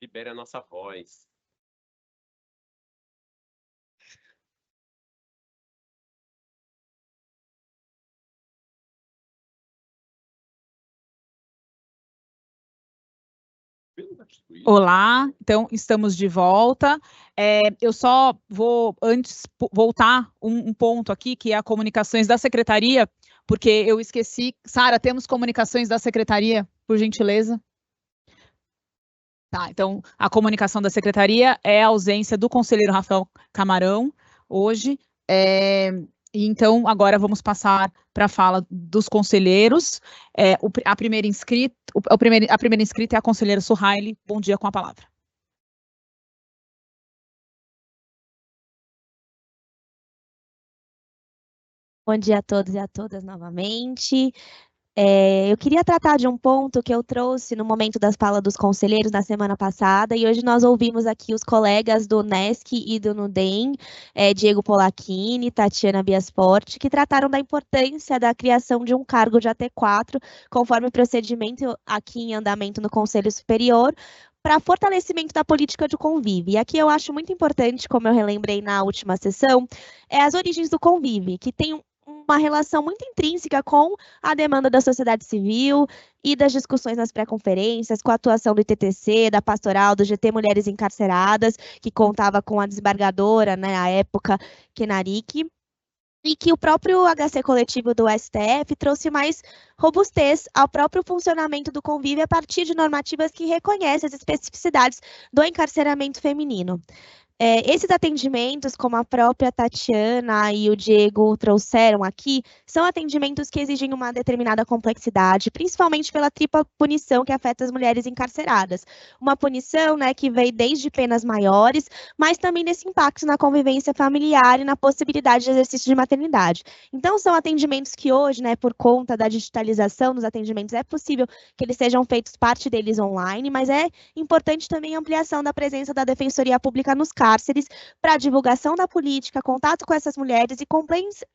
libere a nossa voz. Olá, então estamos de volta. Eu só vou antes voltar um ponto aqui, que é a comunicações da secretaria, porque eu esqueci. Sara, temos comunicações da secretaria, por gentileza? Tá, então a comunicação da secretaria é a ausência do conselheiro Rafael Camarão hoje. Então, agora vamos passar para a fala dos conselheiros. A primeira inscrita é a conselheira Suhaile. Bom dia, com a palavra. Bom dia a todos e a todas novamente. Eu queria tratar de um ponto que eu trouxe no momento das falas dos conselheiros na semana passada, e hoje nós ouvimos aqui os colegas do NESC e do NUDEM, Diego Polacchini, Tatiana Biasporti, que trataram da importância da criação de um cargo de AT4, conforme o procedimento aqui em andamento no Conselho Superior, para fortalecimento da política de convívio. E aqui eu acho muito importante, como eu relembrei na última sessão, as origens do convívio, que tem uma relação muito intrínseca com a demanda da sociedade civil e das discussões nas pré-conferências, com a atuação do ITTC, da Pastoral, do GT Mulheres Encarceradas, que contava com a desembargadora, né, à época, Kenarique, e que o próprio HC coletivo do STF trouxe mais robustez ao próprio funcionamento do convívio a partir de normativas que reconhecem as especificidades do encarceramento feminino. Esses atendimentos, como a própria Tatiana e o Diego trouxeram aqui, são atendimentos que exigem uma determinada complexidade, principalmente pela tripla punição que afeta as mulheres encarceradas. Uma punição, né, que veio desde penas maiores, mas também desse impacto na convivência familiar e na possibilidade de exercício de maternidade. Então, são atendimentos que hoje, né, por conta da digitalização dos atendimentos, é possível que eles sejam feitos, parte deles online, mas é importante também a ampliação da presença da Defensoria Pública nos cárceres para a divulgação da política, contato com essas mulheres e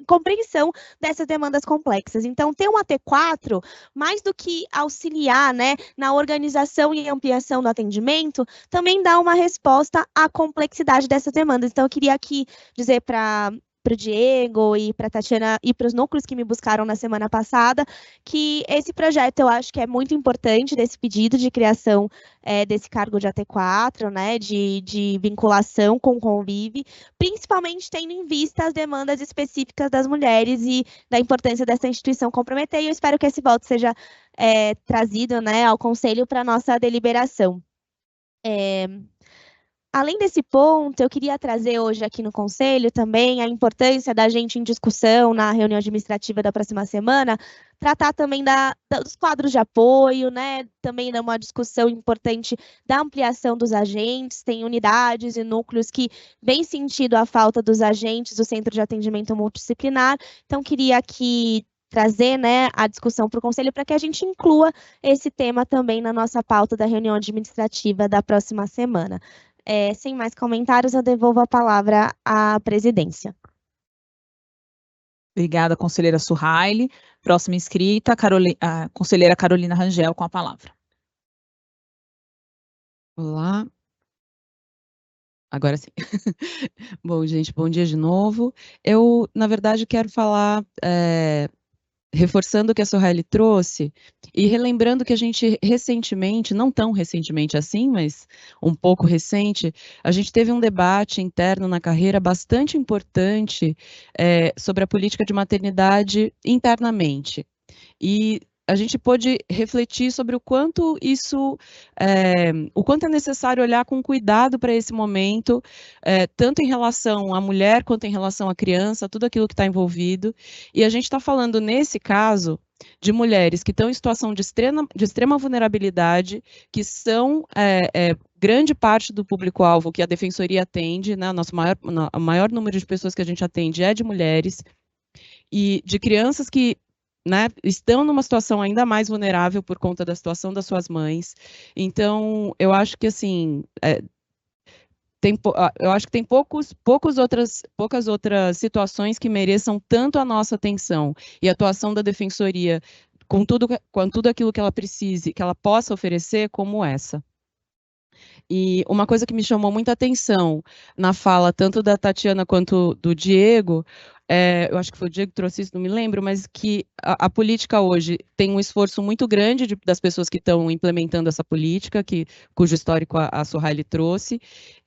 compreensão dessas demandas complexas. Então, ter um AT4, mais do que auxiliar, né, na organização e ampliação do atendimento, também dá uma resposta à complexidade dessas demandas. Então, eu queria aqui dizer para o Diego e para a Tatiana e para os núcleos que me buscaram na semana passada, que esse projeto eu acho que é muito importante, desse pedido de criação desse cargo de AT4, né, de vinculação com o convívio, principalmente tendo em vista as demandas específicas das mulheres e da importância dessa instituição comprometer, e eu espero que esse voto seja trazido, né, ao Conselho para a nossa deliberação. Além desse ponto, eu queria trazer hoje aqui no Conselho também a importância da gente em discussão na reunião administrativa da próxima semana, tratar também dos quadros de apoio, né? Também dar uma discussão importante da ampliação dos agentes, tem unidades e núcleos que vem sentido a falta dos agentes do Centro de Atendimento Multidisciplinar, então queria aqui trazer, né, a discussão para o Conselho para que a gente inclua esse tema também na nossa pauta da reunião administrativa da próxima semana. Sem mais comentários, eu devolvo a palavra à presidência. Obrigada, conselheira Suhaile. Próxima inscrita, a conselheira Carolina Rangel, com a palavra. Olá. Agora sim. Bom, gente, bom dia de novo. Eu, na verdade, quero falar, reforçando o que a Suhaile trouxe, e relembrando que a gente recentemente, não tão recentemente assim, mas um pouco recente, a gente teve um debate interno na carreira bastante importante sobre a política de maternidade internamente. E a gente pôde refletir sobre o quanto o quanto é necessário olhar com cuidado para esse momento, tanto em relação à mulher quanto em relação à criança, tudo aquilo que está envolvido. E a gente está falando, nesse caso, de mulheres que estão em situação de extrema vulnerabilidade, que são grande parte do público-alvo que a Defensoria atende, né? O maior número de pessoas que a gente atende é de mulheres, e de crianças que, né, estão numa situação ainda mais vulnerável por conta da situação das suas mães. Então, eu acho que, assim, eu acho que tem poucas outras situações que mereçam tanto a nossa atenção e a atuação da Defensoria com tudo aquilo que ela precise, que ela possa oferecer, como essa. E uma coisa que me chamou muita atenção na fala, tanto da Tatiana quanto do Diego, eu acho que foi o Diego que trouxe isso, não me lembro, mas que a política hoje tem um esforço muito grande das pessoas que estão implementando essa política, cujo histórico a Suhaili trouxe,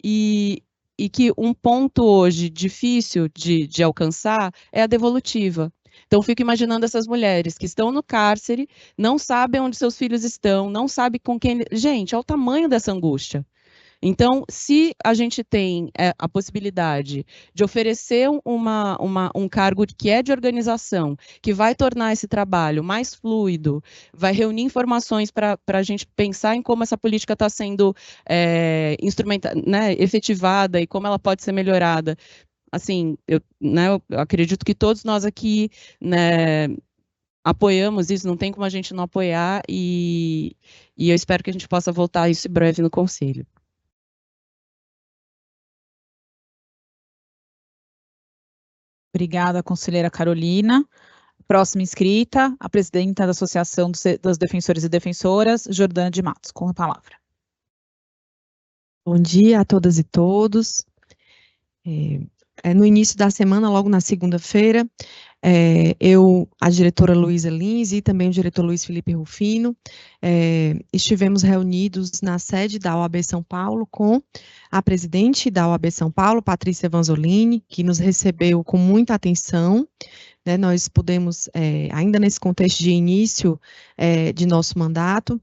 e que um ponto hoje difícil de alcançar é a devolutiva. Então, fico imaginando essas mulheres que estão no cárcere, não sabem onde seus filhos estão, não sabem com quem... Gente, olha o tamanho dessa angústia. Então, se a gente tem a possibilidade de oferecer um cargo que é de organização, que vai tornar esse trabalho mais fluido, vai reunir informações para a gente pensar em como essa política está sendo efetivada e como ela pode ser melhorada. Assim, eu acredito que todos nós aqui, né, apoiamos isso, não tem como a gente não apoiar, e eu espero que a gente possa voltar a isso em breve no Conselho. Obrigada, conselheira Carolina. Próxima inscrita, a presidenta da Associação dos Defensores e Defensoras, Jordana de Matos, com a palavra. Bom dia a todas e todos. No início da semana, logo na segunda-feira, a diretora Luísa Lins e também o diretor Luiz Felipe Rufino, estivemos reunidos na sede da OAB São Paulo com a presidente da OAB São Paulo, Patrícia Vanzolini, que nos recebeu com muita atenção. Né, nós pudemos, ainda nesse contexto de início de nosso mandato,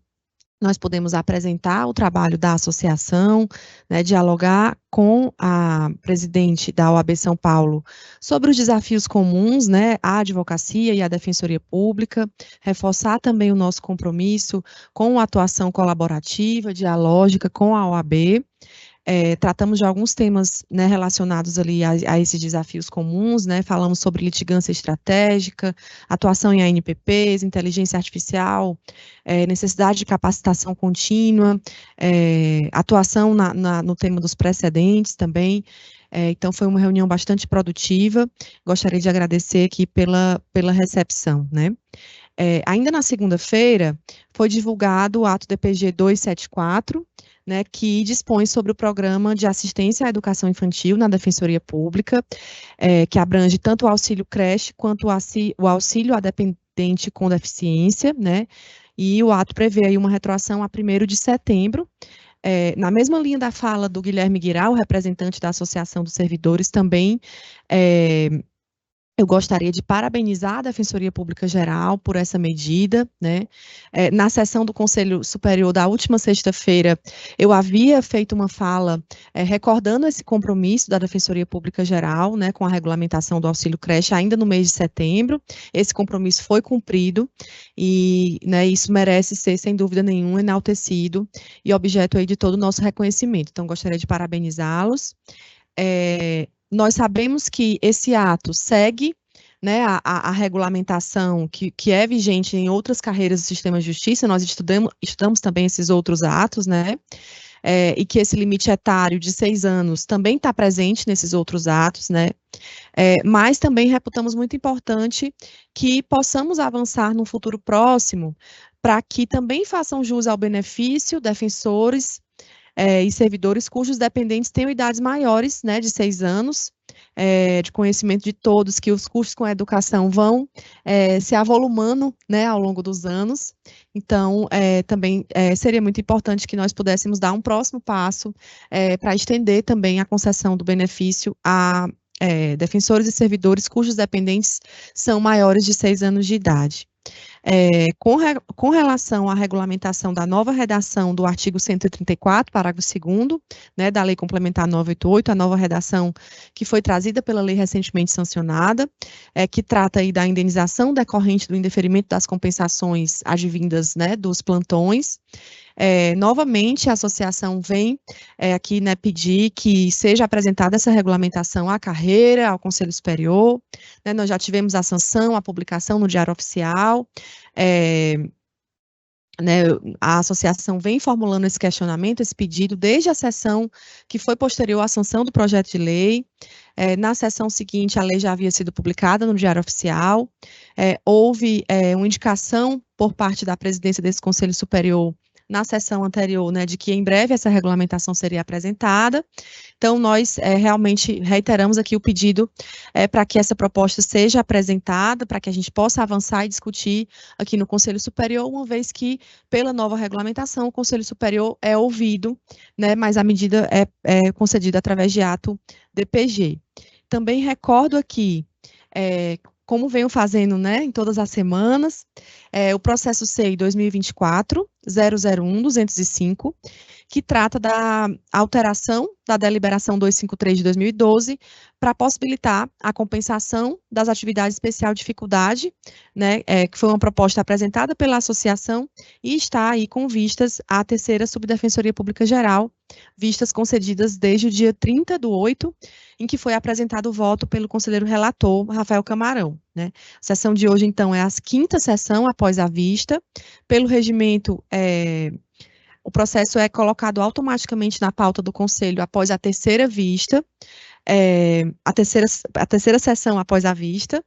nós podemos apresentar o trabalho da associação, né, dialogar com a presidente da OAB São Paulo sobre os desafios comuns, né, a advocacia e a defensoria pública, reforçar também o nosso compromisso com a atuação colaborativa, dialógica com a OAB. Tratamos de alguns temas, né, relacionados ali a esses desafios comuns, né, falamos sobre litigância estratégica, atuação em ANPPs, inteligência artificial, necessidade de capacitação contínua, atuação no tema dos precedentes também. Então, foi uma reunião bastante produtiva, gostaria de agradecer aqui pela recepção, né. Ainda na segunda-feira, foi divulgado o ato DPG 274, né, que dispõe sobre o programa de assistência à educação infantil na Defensoria Pública, que abrange tanto o auxílio creche quanto o auxílio a dependente com deficiência, né, e o ato prevê aí uma retroação a 1º de setembro. Na mesma linha da fala do Guilherme Guiral, representante da Associação dos Servidores, também eu gostaria de parabenizar a Defensoria Pública Geral por essa medida, né? Na sessão do Conselho Superior da última sexta-feira, eu havia feito uma fala recordando esse compromisso da Defensoria Pública Geral, né, com a regulamentação do auxílio creche ainda no mês de setembro. Esse compromisso foi cumprido e, né, isso merece ser, sem dúvida nenhuma, enaltecido e objeto aí de todo o nosso reconhecimento. Então, gostaria de parabenizá-los. Nós sabemos que esse ato segue, né, a regulamentação que é vigente em outras carreiras do sistema de justiça, nós estudamos também esses outros atos, né, e que esse limite etário de 6 anos também está presente nesses outros atos, né, mas também reputamos muito importante que possamos avançar no futuro próximo para que também façam jus ao benefício defensores e servidores cujos dependentes tenham idades maiores, né, de 6 anos, de conhecimento de todos que os custos com a educação vão se avolumando, né, ao longo dos anos. Então, também seria muito importante que nós pudéssemos dar um próximo passo para estender também a concessão do benefício a defensores e servidores cujos dependentes são maiores de 6 anos de idade. Com relação à regulamentação da nova redação do artigo 134, parágrafo 2º, né, da Lei Complementar 988, a nova redação que foi trazida pela lei recentemente sancionada, que trata aí da indenização decorrente do indeferimento das compensações advindas, né, dos plantões. Novamente, a associação vem aqui, né, pedir que seja apresentada essa regulamentação à carreira, ao Conselho Superior, né, nós já tivemos a sanção, a publicação no Diário Oficial, né, a associação vem formulando esse questionamento, esse pedido, desde a sessão que foi posterior à sanção do projeto de lei. Na sessão seguinte, a lei já havia sido publicada no Diário Oficial, houve uma indicação por parte da presidência desse Conselho Superior na sessão anterior, né, de que em breve essa regulamentação seria apresentada. Então, nós realmente reiteramos aqui o pedido para que essa proposta seja apresentada, para que a gente possa avançar e discutir aqui no Conselho Superior, uma vez que, pela nova regulamentação, o Conselho Superior é ouvido, né, mas a medida é concedida através de ato DPG. Também recordo aqui, como venho fazendo, né, em todas as semanas, o processo SEI 2024-001-205, que trata da alteração da deliberação 253 de 2012 para possibilitar a compensação das atividades de especial dificuldade, né, que foi uma proposta apresentada pela associação e está aí com vistas à terceira Subdefensoria Pública Geral, vistas concedidas desde o dia 30/8, em que foi apresentado o voto pelo conselheiro relator, Rafael Camarão, né. A sessão de hoje, então, é a quinta sessão após a vista. Pelo regimento, o processo é colocado automaticamente na pauta do Conselho após a terceira vista, a terceira sessão após a vista,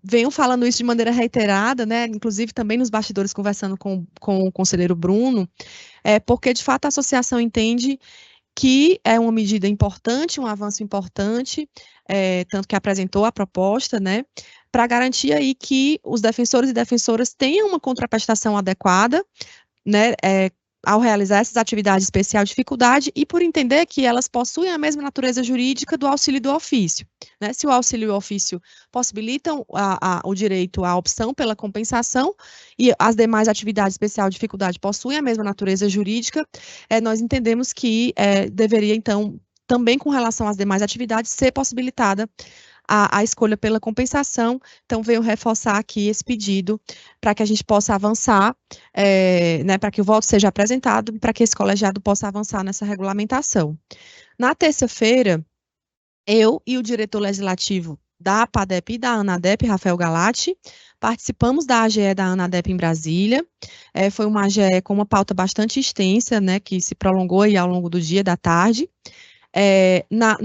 venho falando isso de maneira reiterada, né, inclusive também nos bastidores conversando com o conselheiro Bruno, porque de fato a associação entende que é uma medida importante, um avanço importante, tanto que apresentou a proposta, né, para garantir aí que os defensores e defensoras tenham uma contraprestação adequada, né, ao realizar essas atividades de especial dificuldade e por entender que elas possuem a mesma natureza jurídica do auxílio do ofício, né. Se o auxílio e o ofício possibilitam o direito à opção pela compensação e as demais atividades de especial dificuldade possuem a mesma natureza jurídica, nós entendemos que deveria, então, também com relação às demais atividades, ser possibilitada a escolha pela compensação. Então, venho reforçar aqui esse pedido para que a gente possa avançar, né, para que o voto seja apresentado e para que esse colegiado possa avançar nessa regulamentação. Na terça-feira, eu e o diretor legislativo da APADEP e da ANADEP, Rafael Galati, participamos da AGE da ANADEP em Brasília. Foi uma AGE com uma pauta bastante extensa, né, que se prolongou aí ao longo do dia, da tarde. Na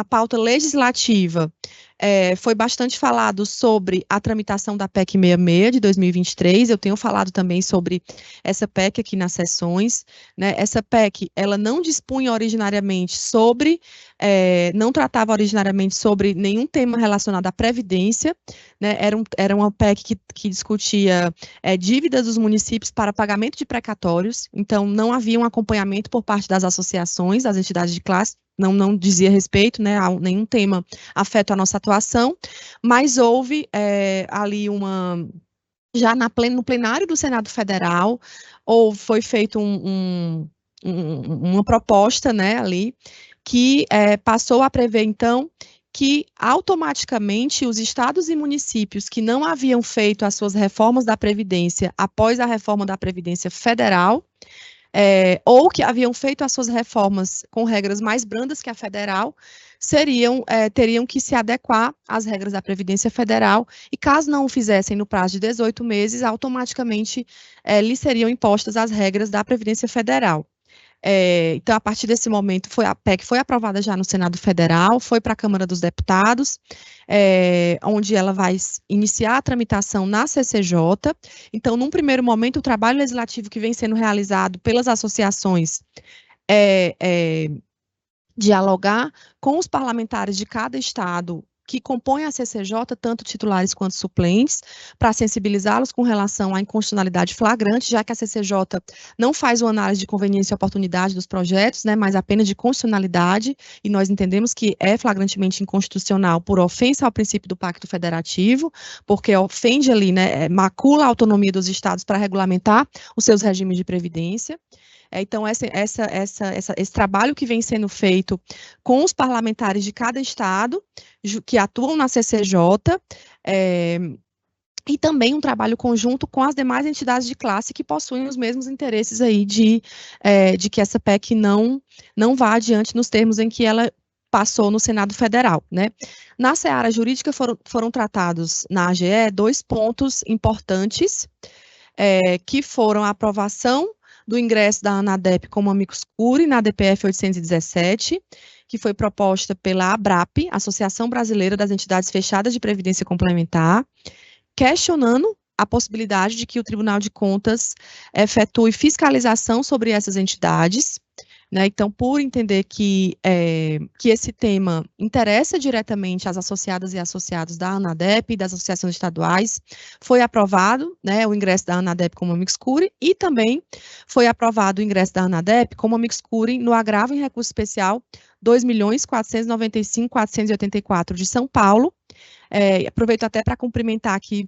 pauta legislativa, foi bastante falado sobre a tramitação da PEC 66 de 2023, eu tenho falado também sobre essa PEC aqui nas sessões, né. Essa PEC, ela não dispunha originariamente sobre, não tratava originariamente sobre nenhum tema relacionado à Previdência, né, era uma PEC que discutia dívidas dos municípios para pagamento de precatórios, então não havia um acompanhamento por parte das associações, das entidades de classe, não dizia respeito, né, a nenhum tema afeta a nossa atuação, mas houve ali já no plenário do Senado Federal, foi feito uma proposta, né, ali, que passou a prever, então, que automaticamente os estados e municípios que não haviam feito as suas reformas da Previdência após a reforma da Previdência Federal, ou que haviam feito as suas reformas com regras mais brandas que a federal, teriam que se adequar às regras da Previdência Federal, e caso não o fizessem no prazo de 18 meses, automaticamente lhes seriam impostas as regras da Previdência Federal. Então, a partir desse momento, a PEC foi aprovada já no Senado Federal, foi para a Câmara dos Deputados, onde ela vai iniciar a tramitação na CCJ. Então, num primeiro momento, o trabalho legislativo que vem sendo realizado pelas associações dialogar com os parlamentares de cada estado que compõem a CCJ, tanto titulares quanto suplentes, para sensibilizá-los com relação à inconstitucionalidade flagrante, já que a CCJ não faz uma análise de conveniência e oportunidade dos projetos, né, mas apenas de constitucionalidade, e nós entendemos que é flagrantemente inconstitucional por ofensa ao princípio do Pacto Federativo, porque ofende ali, né, macula a autonomia dos estados para regulamentar os seus regimes de previdência. Então, esse trabalho que vem sendo feito com os parlamentares de cada estado, que atuam na CCJ, e também um trabalho conjunto com as demais entidades de classe que possuem os mesmos interesses aí de que essa PEC não vá adiante nos termos em que ela passou no Senado Federal, né? Na seara jurídica foram tratados na AGE 2 pontos importantes, que foram a aprovação do ingresso da ANADEP como amicus curiae na DPF 817, que foi proposta pela ABRAP, Associação Brasileira das Entidades Fechadas de Previdência Complementar, questionando a possibilidade de que o Tribunal de Contas efetue fiscalização sobre essas entidades, né? Então, por entender que esse tema interessa diretamente às associadas e associados da ANADEP e das associações estaduais, foi aprovado, né, o ingresso da ANADEP como amicus curiae e também foi aprovado o ingresso da ANADEP como amicus curiae no agravo em recurso especial 2.495.484 de São Paulo. Aproveito até para cumprimentar aqui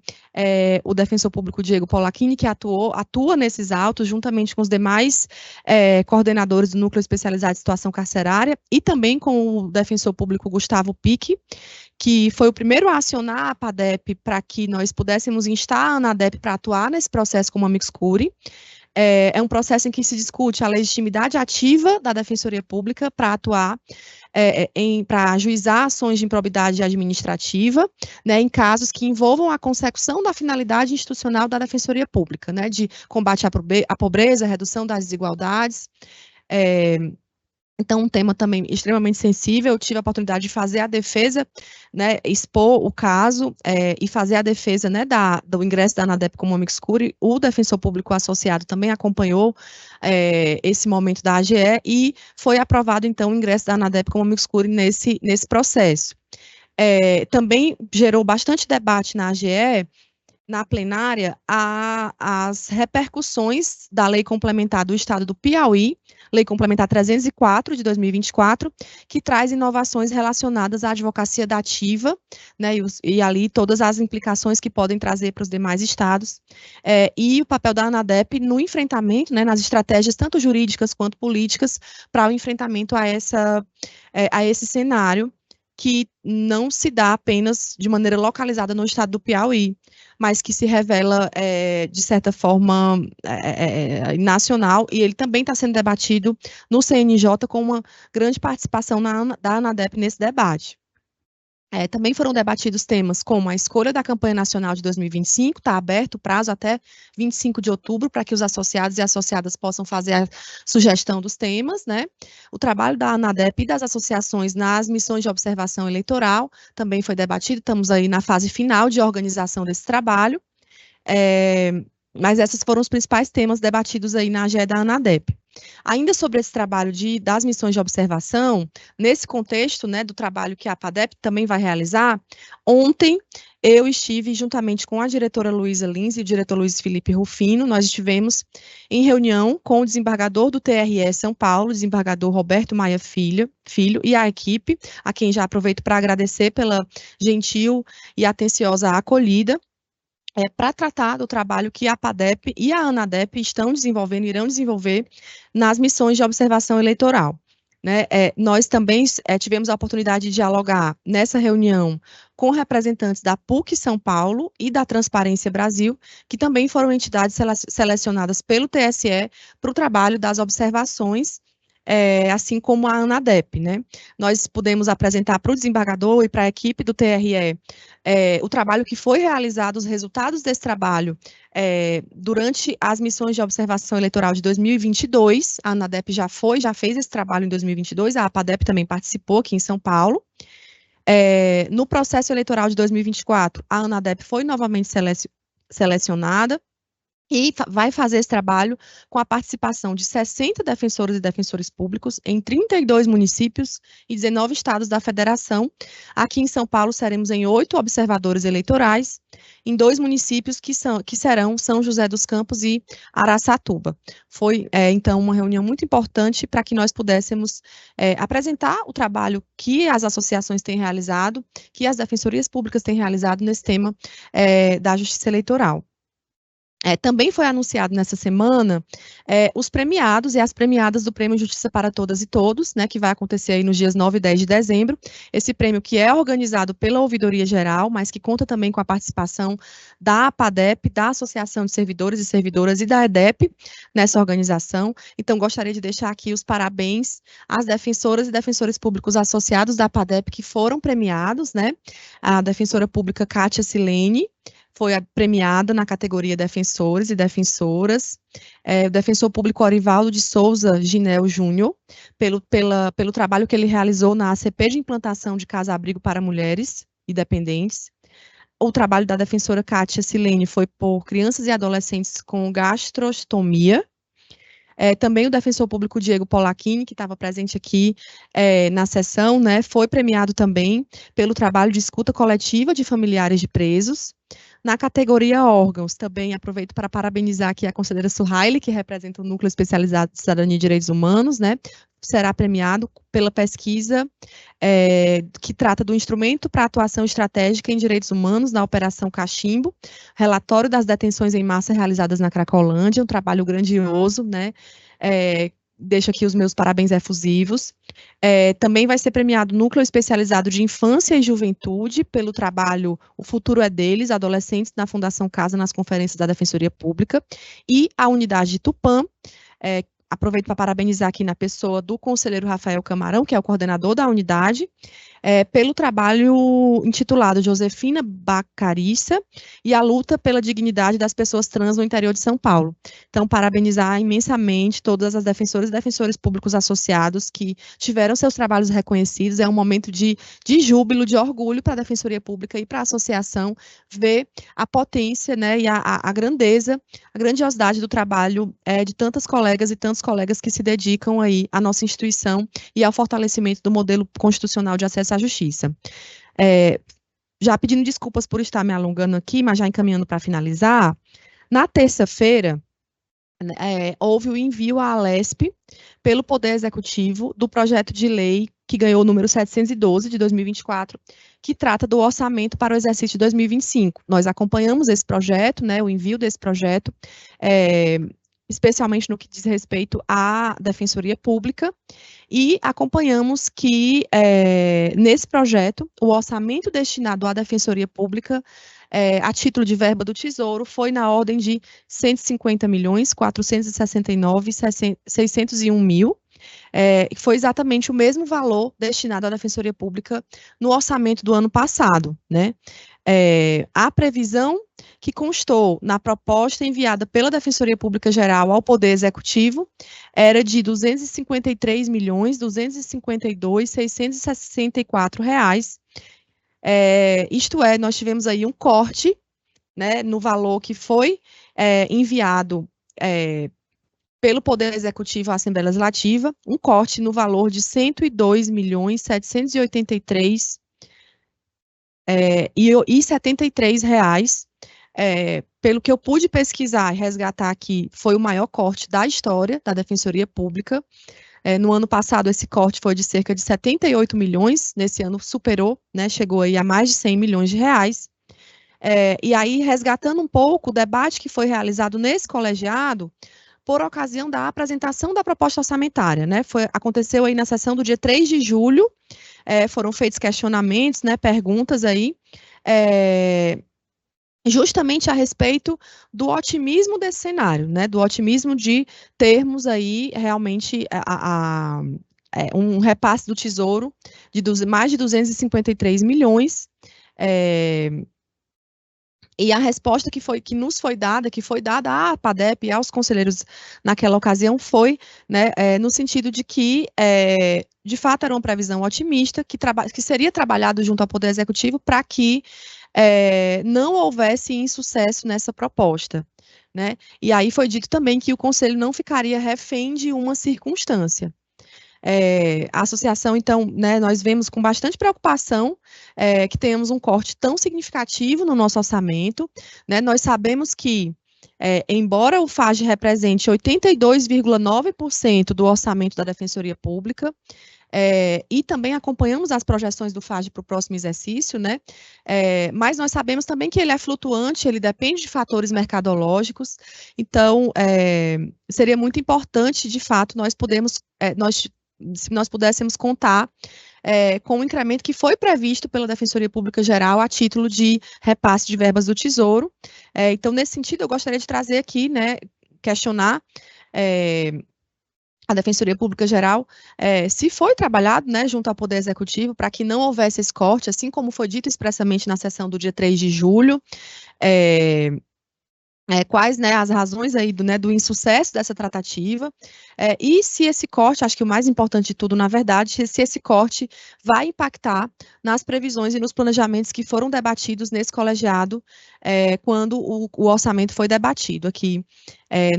o defensor público Diego Polacchini, que atua nesses autos, juntamente com os demais coordenadores do Núcleo Especializado de Situação Carcerária, e também com o defensor público Gustavo Pique, que foi o primeiro a acionar a APADEP para que nós pudéssemos instar a ANADEP para atuar nesse processo como amicus curiae. É um processo em que se discute a legitimidade ativa da Defensoria Pública para atuar, para ajuizar ações de improbidade administrativa, né, em casos que envolvam a consecução da finalidade institucional da Defensoria Pública, né, de combate à pobreza, redução das desigualdades. Então, um tema também extremamente sensível. Eu tive a oportunidade de fazer a defesa, né, expor o caso e fazer a defesa, né, do ingresso da ANADEP como amicus curiae. O defensor público associado também acompanhou esse momento da AGE e foi aprovado, então, o ingresso da ANADEP como amicus curiae nesse processo. Também gerou bastante debate na AGE, na plenária, as repercussões da Lei Complementar do Estado do Piauí, Lei Complementar 304 de 2024, que traz inovações relacionadas à advocacia dativa, né, e ali todas as implicações que podem trazer para os demais estados, e o papel da ANADEP no enfrentamento, né, nas estratégias tanto jurídicas quanto políticas para o enfrentamento a esse cenário, que não se dá apenas de maneira localizada no estado do Piauí, mas que se revela, de certa forma, nacional, e ele também está sendo debatido no CNJ com uma grande participação da ANADEP nesse debate. Também foram debatidos temas como a escolha da campanha nacional de 2025, está aberto o prazo até 25 de outubro para que os associados e associadas possam fazer a sugestão dos temas, né? O trabalho da ANADEP e das associações nas missões de observação eleitoral também foi debatido, estamos aí na fase final de organização desse trabalho, mas esses foram os principais temas debatidos aí na AGE da ANADEP. Ainda sobre esse trabalho das missões de observação, nesse contexto, né, do trabalho que a APADEP também vai realizar, ontem eu estive juntamente com a diretora Luísa Lins e o diretor Luiz Felipe Rufino, nós estivemos em reunião com o desembargador do TRE São Paulo, desembargador Roberto Maia Filho, e a equipe, a quem já aproveito para agradecer pela gentil e atenciosa acolhida, para tratar do trabalho que a APADEP e a ANADEP estão desenvolvendo, irão desenvolver nas missões de observação eleitoral. Né? Nós também tivemos a oportunidade de dialogar nessa reunião com representantes da PUC São Paulo e da Transparência Brasil, que também foram entidades selecionadas pelo TSE para o trabalho das observações, assim como a ANADEP, né? Nós pudemos apresentar para o desembargador e para a equipe do TRE o trabalho que foi realizado, os resultados desse trabalho durante as missões de observação eleitoral de 2022, a ANADEP já fez esse trabalho em 2022, a APADEP também participou aqui em São Paulo. No processo eleitoral de 2024, a ANADEP foi novamente selecionada, e vai fazer esse trabalho com a participação de 60 defensores e defensores públicos em 32 municípios e 19 estados da federação. Aqui em São Paulo seremos em 8 observadores eleitorais, em 2 municípios que serão São José dos Campos e Araçatuba. Foi, então, uma reunião muito importante para que nós pudéssemos apresentar o trabalho que as associações têm realizado, que as defensorias públicas têm realizado nesse tema da justiça eleitoral. Também foi anunciado nessa semana os premiados e as premiadas do Prêmio Justiça para Todas e Todos, né, que vai acontecer aí nos dias 9 e 10 de dezembro. Esse prêmio que é organizado pela Ouvidoria Geral, mas que conta também com a participação da APADEP, da Associação de Servidores e Servidoras e da EDEP nessa organização. Então, gostaria de deixar aqui os parabéns às defensoras e defensores públicos associados da APADEP que foram premiados, né? A defensora pública Kátia Silene foi premiada na categoria defensores e defensoras, o defensor público Orivaldo de Souza Ginel Júnior, pelo trabalho que ele realizou na ACP de implantação de casa-abrigo para mulheres e dependentes, o trabalho da defensora Kátia Silene foi por crianças e adolescentes com gastrostomia. Também o defensor público Diego Polacchini, que estava presente aqui na sessão, né, foi premiado também pelo trabalho de escuta coletiva de familiares de presos. Na categoria órgãos, também aproveito para parabenizar aqui a conselheira Suhaile, que representa o Núcleo Especializado de Cidadania e Direitos Humanos, né, será premiado pela pesquisa que trata do instrumento para atuação estratégica em direitos humanos na Operação Cachimbo, relatório das detenções em massa realizadas na Cracolândia, um trabalho grandioso, né, deixo aqui os meus parabéns efusivos. Também vai ser premiado o Núcleo Especializado de Infância e Juventude pelo trabalho O Futuro é Deles, Adolescentes na Fundação Casa nas Conferências da Defensoria Pública, e a Unidade de Tupã, aproveito para parabenizar aqui na pessoa do conselheiro Rafael Camarão, que é o coordenador da unidade, pelo trabalho intitulado Josefina Bacarissa e a luta pela dignidade das pessoas trans no interior de São Paulo. Então, parabenizar imensamente todas as defensoras e defensores públicos associados que tiveram seus trabalhos reconhecidos. É um momento de júbilo, de orgulho para a Defensoria Pública e para a associação ver a potência, né, e a grandeza, a grandiosidade do trabalho de tantas colegas e tantos colegas que se dedicam aí à nossa instituição e ao fortalecimento do modelo constitucional de acesso à justiça. Já pedindo desculpas por estar me alongando aqui, mas já encaminhando para finalizar, na terça-feira, houve o envio à Alesp, pelo Poder Executivo, do projeto de lei que ganhou o número 712 de 2024, que trata do orçamento para o exercício de 2025. Nós acompanhamos esse projeto, né, o envio desse projeto, especialmente no que diz respeito à Defensoria Pública, e acompanhamos que, nesse projeto, o orçamento destinado à Defensoria Pública, a título de verba do Tesouro, foi na ordem de 150.469.601 foi exatamente o mesmo valor destinado à Defensoria Pública no orçamento do ano passado, né? A previsão que constou na proposta enviada pela Defensoria Pública Geral ao Poder Executivo era de R$ 253.252.664 reais. Isto é, nós tivemos aí um corte, né, no valor que foi enviado pelo Poder Executivo à Assembleia Legislativa, um corte no valor de R$ 102.783,73 reais. Pelo que eu pude pesquisar e resgatar aqui, foi o maior corte da história da Defensoria Pública. No ano passado, esse corte foi de cerca de 78 milhões, nesse ano superou, né, chegou aí a mais de 100 milhões de reais. E aí, resgatando um pouco o debate que foi realizado nesse colegiado, por ocasião da apresentação da proposta orçamentária, né, aconteceu aí na sessão do dia 3 de julho, foram feitos questionamentos, né, perguntas aí, justamente a respeito do otimismo desse cenário, né, do otimismo de termos aí realmente um repasse do Tesouro de mais de 253 milhões, e a resposta que foi dada à PADEP e aos conselheiros naquela ocasião foi, né, no sentido de que, de fato, era uma previsão otimista, que seria trabalhado junto ao Poder Executivo para que não houvesse insucesso nessa proposta, né? E aí foi dito também que o Conselho não ficaria refém de uma circunstância. A associação, então, né, nós vemos com bastante preocupação que tenhamos um corte tão significativo no nosso orçamento, né? Nós sabemos que, embora o FAGE represente 82,9% do orçamento da Defensoria Pública, e também acompanhamos as projeções do FAGE para o próximo exercício, né? Mas nós sabemos também que ele é flutuante, ele depende de fatores mercadológicos, então seria muito importante, de fato, se nós pudéssemos contar com o incremento que foi previsto pela Defensoria Pública Geral a título de repasse de verbas do Tesouro. Então, nesse sentido, eu gostaria de trazer aqui, né, questionar a Defensoria Pública Geral, se foi trabalhado, né, junto ao Poder Executivo, para que não houvesse esse corte, assim como foi dito expressamente na sessão do dia 3 de julho, quais, né, as razões aí do insucesso dessa tratativa, e se esse corte, acho que o mais importante de tudo, na verdade, se esse corte vai impactar nas previsões e nos planejamentos que foram debatidos nesse colegiado, quando o orçamento foi debatido aqui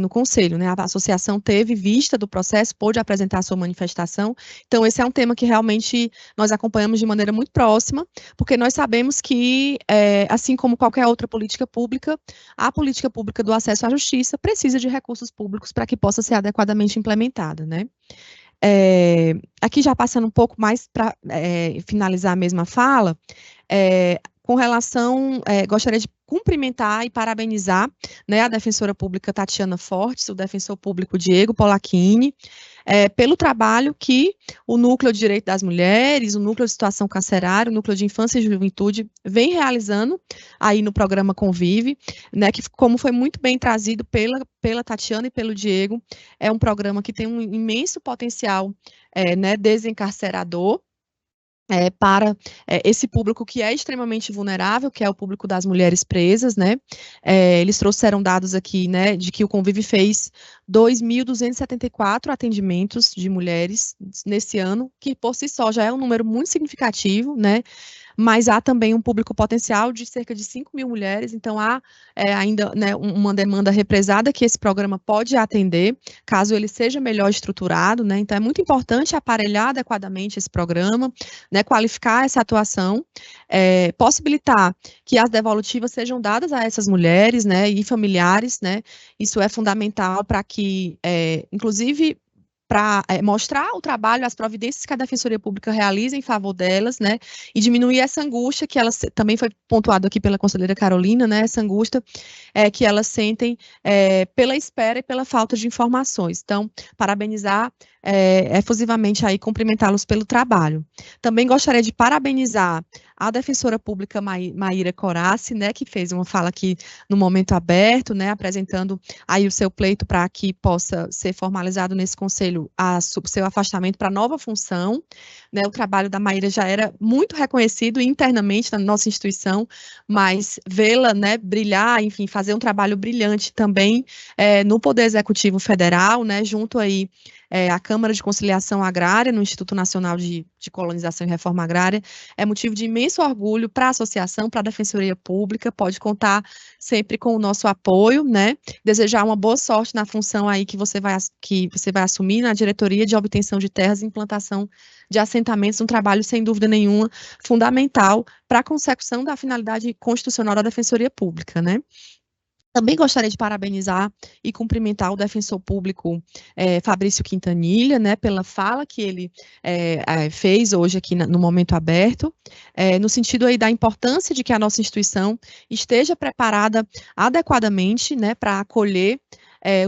no Conselho, né, a associação teve vista do processo, pôde apresentar a sua manifestação, então esse é um tema que realmente nós acompanhamos de maneira muito próxima, porque nós sabemos que, assim como qualquer outra política pública, a política pública do acesso à justiça precisa de recursos públicos para que possa ser adequadamente implementada, né? Aqui já passando um pouco mais para finalizar a mesma fala, com relação, gostaria de cumprimentar e parabenizar, né, a defensora pública Tatiana Fortes, o defensor público Diego Polacchini, pelo trabalho que o Núcleo de Direito das Mulheres, o Núcleo de Situação Carcerária, o Núcleo de Infância e Juventude vem realizando aí no programa Convive, né, que como foi muito bem trazido pela Tatiana e pelo Diego, é um programa que tem um imenso potencial, né, desencarcerador, para esse público que é extremamente vulnerável, que é o público das mulheres presas, né? Eles trouxeram dados aqui, né, de que o Convive fez 2.274 atendimentos de mulheres nesse ano, que por si só já é um número muito significativo, né? Mas há também um público potencial de cerca de 5.000 mulheres, então há ainda, né, uma demanda represada que esse programa pode atender, caso ele seja melhor estruturado, né, então é muito importante aparelhar adequadamente esse programa, né, qualificar essa atuação, possibilitar que as devolutivas sejam dadas a essas mulheres, né, e familiares, né, isso é fundamental para que, inclusive, para mostrar o trabalho, as providências que a Defensoria Pública realiza em favor delas, né, e diminuir essa angústia que elas, também foi pontuado aqui pela conselheira Carolina, né, essa angústia que elas sentem pela espera e pela falta de informações. Então, parabenizar efusivamente aí, cumprimentá-los pelo trabalho. Também gostaria de parabenizar a defensora pública Maíra Coraci, né, que fez uma fala aqui no momento aberto, né, apresentando aí o seu pleito para que possa ser formalizado nesse conselho o seu afastamento para nova função, né, o trabalho da Maíra já era muito reconhecido internamente na nossa instituição, mas vê-la, né, brilhar, enfim, fazer um trabalho brilhante também no Poder Executivo Federal, né, junto aí a Câmara de Conciliação Agrária, no Instituto Nacional de Colonização e Reforma Agrária, é motivo de imenso orgulho para a associação, para a Defensoria Pública, pode contar sempre com o nosso apoio, né, desejar uma boa sorte na função aí que você vai assumir na diretoria de obtenção de terras e implantação de assentamentos, um trabalho, sem dúvida nenhuma, fundamental para a consecução da finalidade constitucional da Defensoria Pública, né. Também gostaria de parabenizar e cumprimentar o defensor público Fabrício Quintanilha, né, pela fala que ele fez hoje aqui no momento aberto, no sentido aí da importância de que a nossa instituição esteja preparada adequadamente, né, para acolher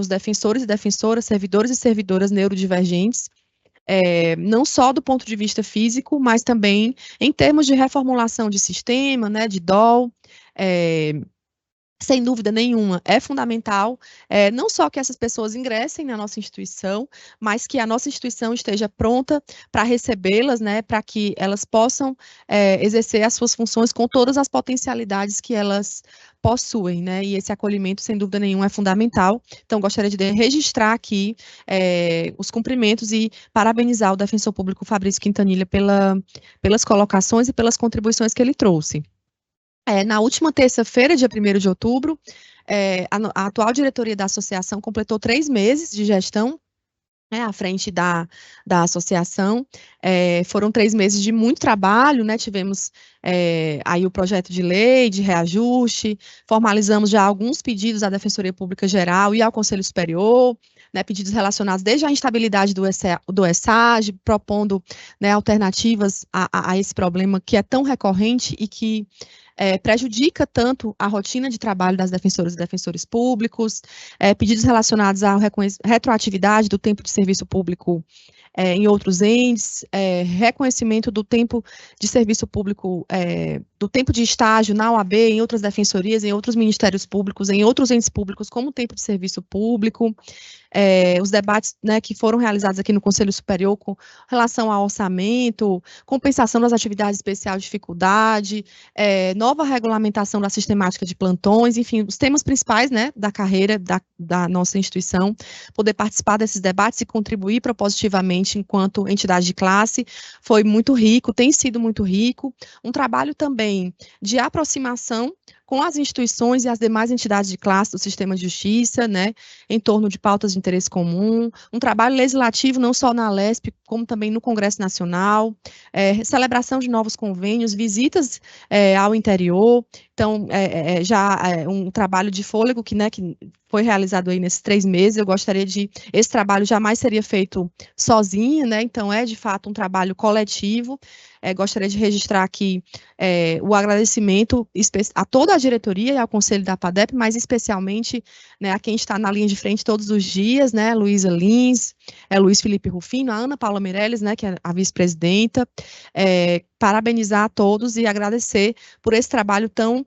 os defensores e defensoras, servidores e servidoras neurodivergentes, não só do ponto de vista físico, mas também em termos de reformulação de sistema, né, de DOL, sem dúvida nenhuma, é fundamental, não só que essas pessoas ingressem na nossa instituição, mas que a nossa instituição esteja pronta para recebê-las, né, para que elas possam exercer as suas funções com todas as potencialidades que elas possuem, né, e esse acolhimento, sem dúvida nenhuma, é fundamental. Então, gostaria de registrar aqui os cumprimentos e parabenizar o defensor público Fabrício Quintanilha pelas colocações e pelas contribuições que ele trouxe. Na última terça-feira, dia 1º de outubro, a atual diretoria da associação completou 3 meses de gestão, né, à frente da associação. Foram 3 meses de muito trabalho, né, tivemos aí o projeto de lei de reajuste, formalizamos já alguns pedidos à Defensoria Pública Geral e ao Conselho Superior, né, pedidos relacionados desde a instabilidade do ESAG, propondo, né, alternativas a esse problema que é tão recorrente e que prejudica tanto a rotina de trabalho das defensoras e defensores públicos, pedidos relacionados à retroatividade do tempo de serviço público em outros entes, reconhecimento do tempo de serviço público, do tempo de estágio na OAB, em outras defensorias, em outros ministérios públicos, em outros entes públicos, como tempo de serviço público, os debates, né, que foram realizados aqui no Conselho Superior com relação ao orçamento, compensação das atividades especiais de dificuldade, nova regulamentação da sistemática de plantões, enfim, os temas principais, né, da carreira da nossa instituição, poder participar desses debates e contribuir propositivamente enquanto entidade de classe, foi muito rico, tem sido muito rico, um trabalho também de aproximação com as instituições e as demais entidades de classe do sistema de justiça, né, em torno de pautas de interesse comum, um trabalho legislativo não só na Alesp, como também no Congresso Nacional, celebração de novos convênios, visitas ao interior, então, um trabalho de fôlego que foi realizado aí nesses 3 meses, eu gostaria esse trabalho jamais seria feito sozinha, né, então de fato um trabalho coletivo, gostaria de registrar aqui o agradecimento a toda a diretoria e ao Conselho da APADEP, mas especialmente, né, a quem está na linha de frente todos os dias, né, Luísa Lins, Luiz Felipe Rufino, a Ana Paula Meirelles, né, que é a vice-presidenta, parabenizar a todos e agradecer por esse trabalho tão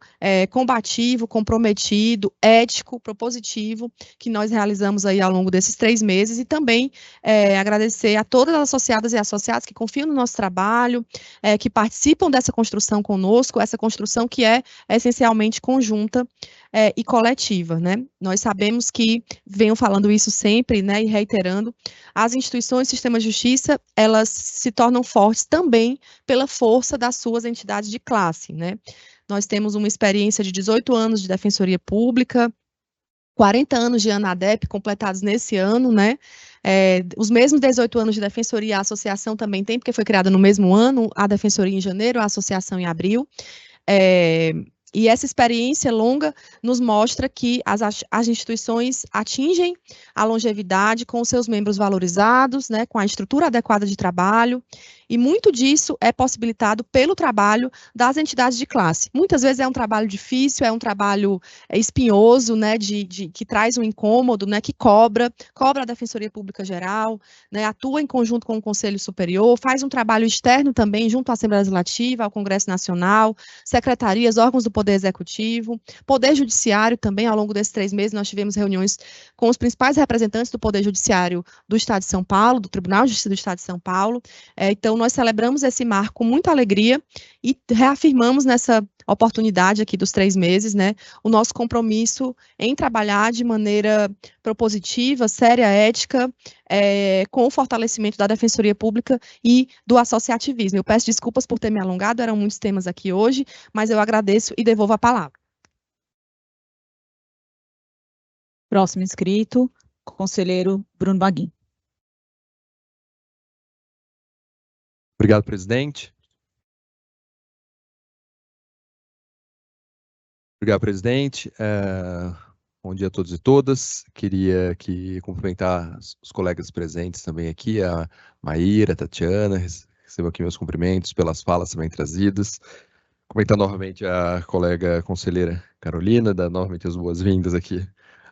combativo, comprometido, ético, propositivo, que nós realizamos aí ao longo desses 3 meses, e também agradecer a todas as associadas e associados que confiam no nosso trabalho, que participam dessa construção conosco, essa construção que é essencialmente conjunta e coletiva, né? Nós sabemos que, venho falando isso sempre, né, e reiterando, as instituições do sistema de justiça, elas se tornam fortes também pela força das suas entidades de classe, né? Nós temos uma experiência de 18 anos de defensoria pública, 40 anos de ANADEP completados nesse ano, né? Os mesmos 18 anos de defensoria a associação também tem, porque foi criada no mesmo ano, a defensoria em janeiro, a associação em abril. E essa experiência longa nos mostra que as instituições atingem a longevidade com os seus membros valorizados, né, com a estrutura adequada de trabalho, e muito disso é possibilitado pelo trabalho das entidades de classe. Muitas vezes é um trabalho difícil, é um trabalho espinhoso, né, que traz um incômodo, né, que cobra a Defensoria Pública Geral, né, atua em conjunto com o Conselho Superior, faz um trabalho externo também junto à Assembleia Legislativa, ao Congresso Nacional, secretarias, órgãos do Poder Executivo, Poder Judiciário também. Ao longo desses 3 meses nós tivemos reuniões com os principais representantes do Poder Judiciário do Estado de São Paulo, do Tribunal de Justiça do Estado de São Paulo. Então, nós celebramos esse marco com muita alegria e reafirmamos nessa oportunidade aqui dos 3 meses, né, o nosso compromisso em trabalhar de maneira propositiva, séria, ética, com o fortalecimento da Defensoria Pública e do associativismo. Eu peço desculpas por ter me alongado, eram muitos temas aqui hoje, mas eu agradeço e devolvo a palavra. Próximo inscrito, conselheiro Bruno Baguin. Obrigado, presidente. Obrigado, presidente. Bom dia a todos e todas. Queria cumprimentar os colegas presentes também aqui, a Maíra, a Tatiana, recebo aqui meus cumprimentos pelas falas também trazidas. Cumprimentar novamente a colega conselheira Carolina, dar novamente as boas-vindas aqui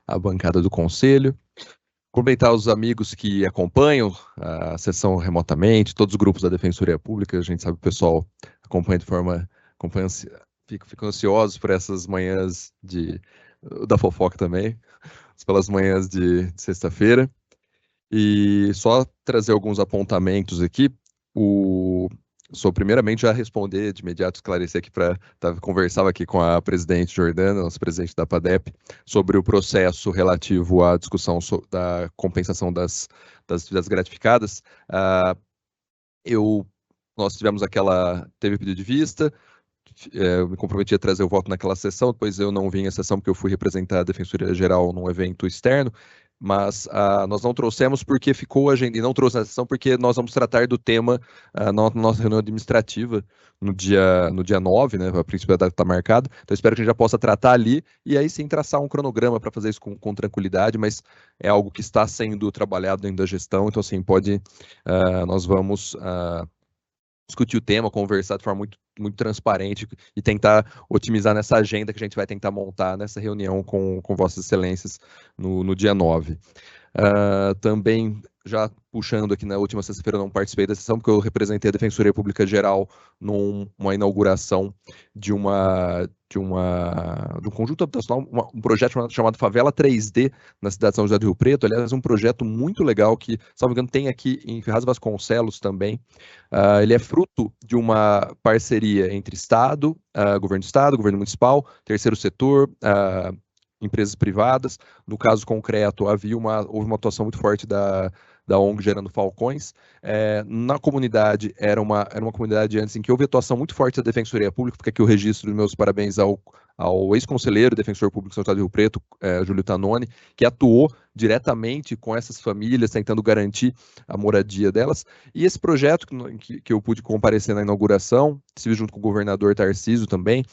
à bancada do Conselho. Cumprimentar os amigos que acompanham a sessão remotamente, todos os grupos da Defensoria Pública. A gente sabe que o pessoal acompanha de forma... Ficam ansiosos por essas manhãs da fofoca também, pelas manhãs de sexta-feira. E só trazer alguns apontamentos aqui. Primeiramente, já responder de imediato, esclarecer aqui conversava aqui com a presidente Jordana, nossa presidente da APADEP, sobre o processo relativo à discussão da compensação das atividades gratificadas. Nós teve pedido de vista, eu me comprometi a trazer o voto naquela sessão, depois eu não vim à sessão porque eu fui representar a Defensoria Geral num evento externo, mas nós não trouxemos porque ficou agenda, e não trouxe na sessão porque nós vamos tratar do tema na nossa reunião administrativa no dia 9, né, a princípio a data está marcada, então espero que a gente já possa tratar ali, e aí sim traçar um cronograma para fazer isso com tranquilidade, mas é algo que está sendo trabalhado dentro da gestão, então assim, nós vamos... discutir o tema, conversar de forma muito, muito transparente e tentar otimizar nessa agenda que a gente vai tentar montar nessa reunião com Vossas Excelências no dia 9. Também já puxando aqui na última sexta-feira, eu não participei da sessão, porque eu representei a Defensoria Pública Geral numa inauguração de um conjunto habitacional, um projeto chamado Favela 3D, na cidade de São José do Rio Preto. Aliás, um projeto muito legal que, se não me engano, tem aqui em Ferraz Vasconcelos também. Ele é fruto de uma parceria entre Estado, Governo Municipal, terceiro setor, empresas privadas. No caso concreto, houve uma atuação muito forte da ONG Gerando Falcões. Na comunidade, era uma comunidade antes em que houve atuação muito forte da Defensoria Pública. Fica aqui o registro dos meus parabéns ao ex-conselheiro, defensor público do Estado do Rio Preto, Júlio Tanoni, que atuou diretamente com essas famílias, tentando garantir a moradia delas. E esse projeto que eu pude comparecer na inauguração, estive junto com o governador Tarcísio também,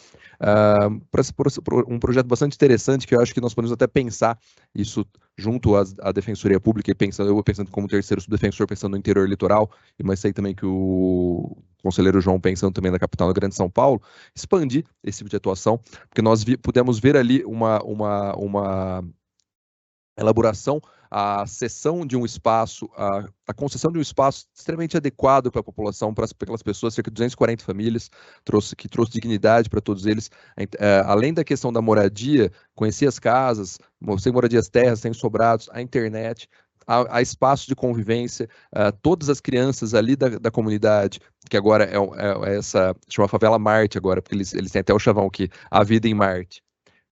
um projeto bastante interessante, que eu acho que nós podemos até pensar isso junto à Defensoria Pública, eu pensando como terceiro subdefensor, pensando no interior litoral, mas sei também que o conselheiro João pensando também na capital, na Grande São Paulo, expandir esse tipo de atuação, porque nós pudemos ver ali uma elaboração, a cessão de um espaço, a concessão de um espaço extremamente adequado para a população, para aquelas pessoas, cerca de 240 famílias, que trouxe dignidade para todos eles. Além da questão da moradia, conheci as casas, sem moradias terras, sem sobrados, a internet, há espaço de convivência, todas as crianças ali da comunidade, que agora é essa, chama Favela Marte agora, porque eles têm até o chavão aqui, a vida em Marte.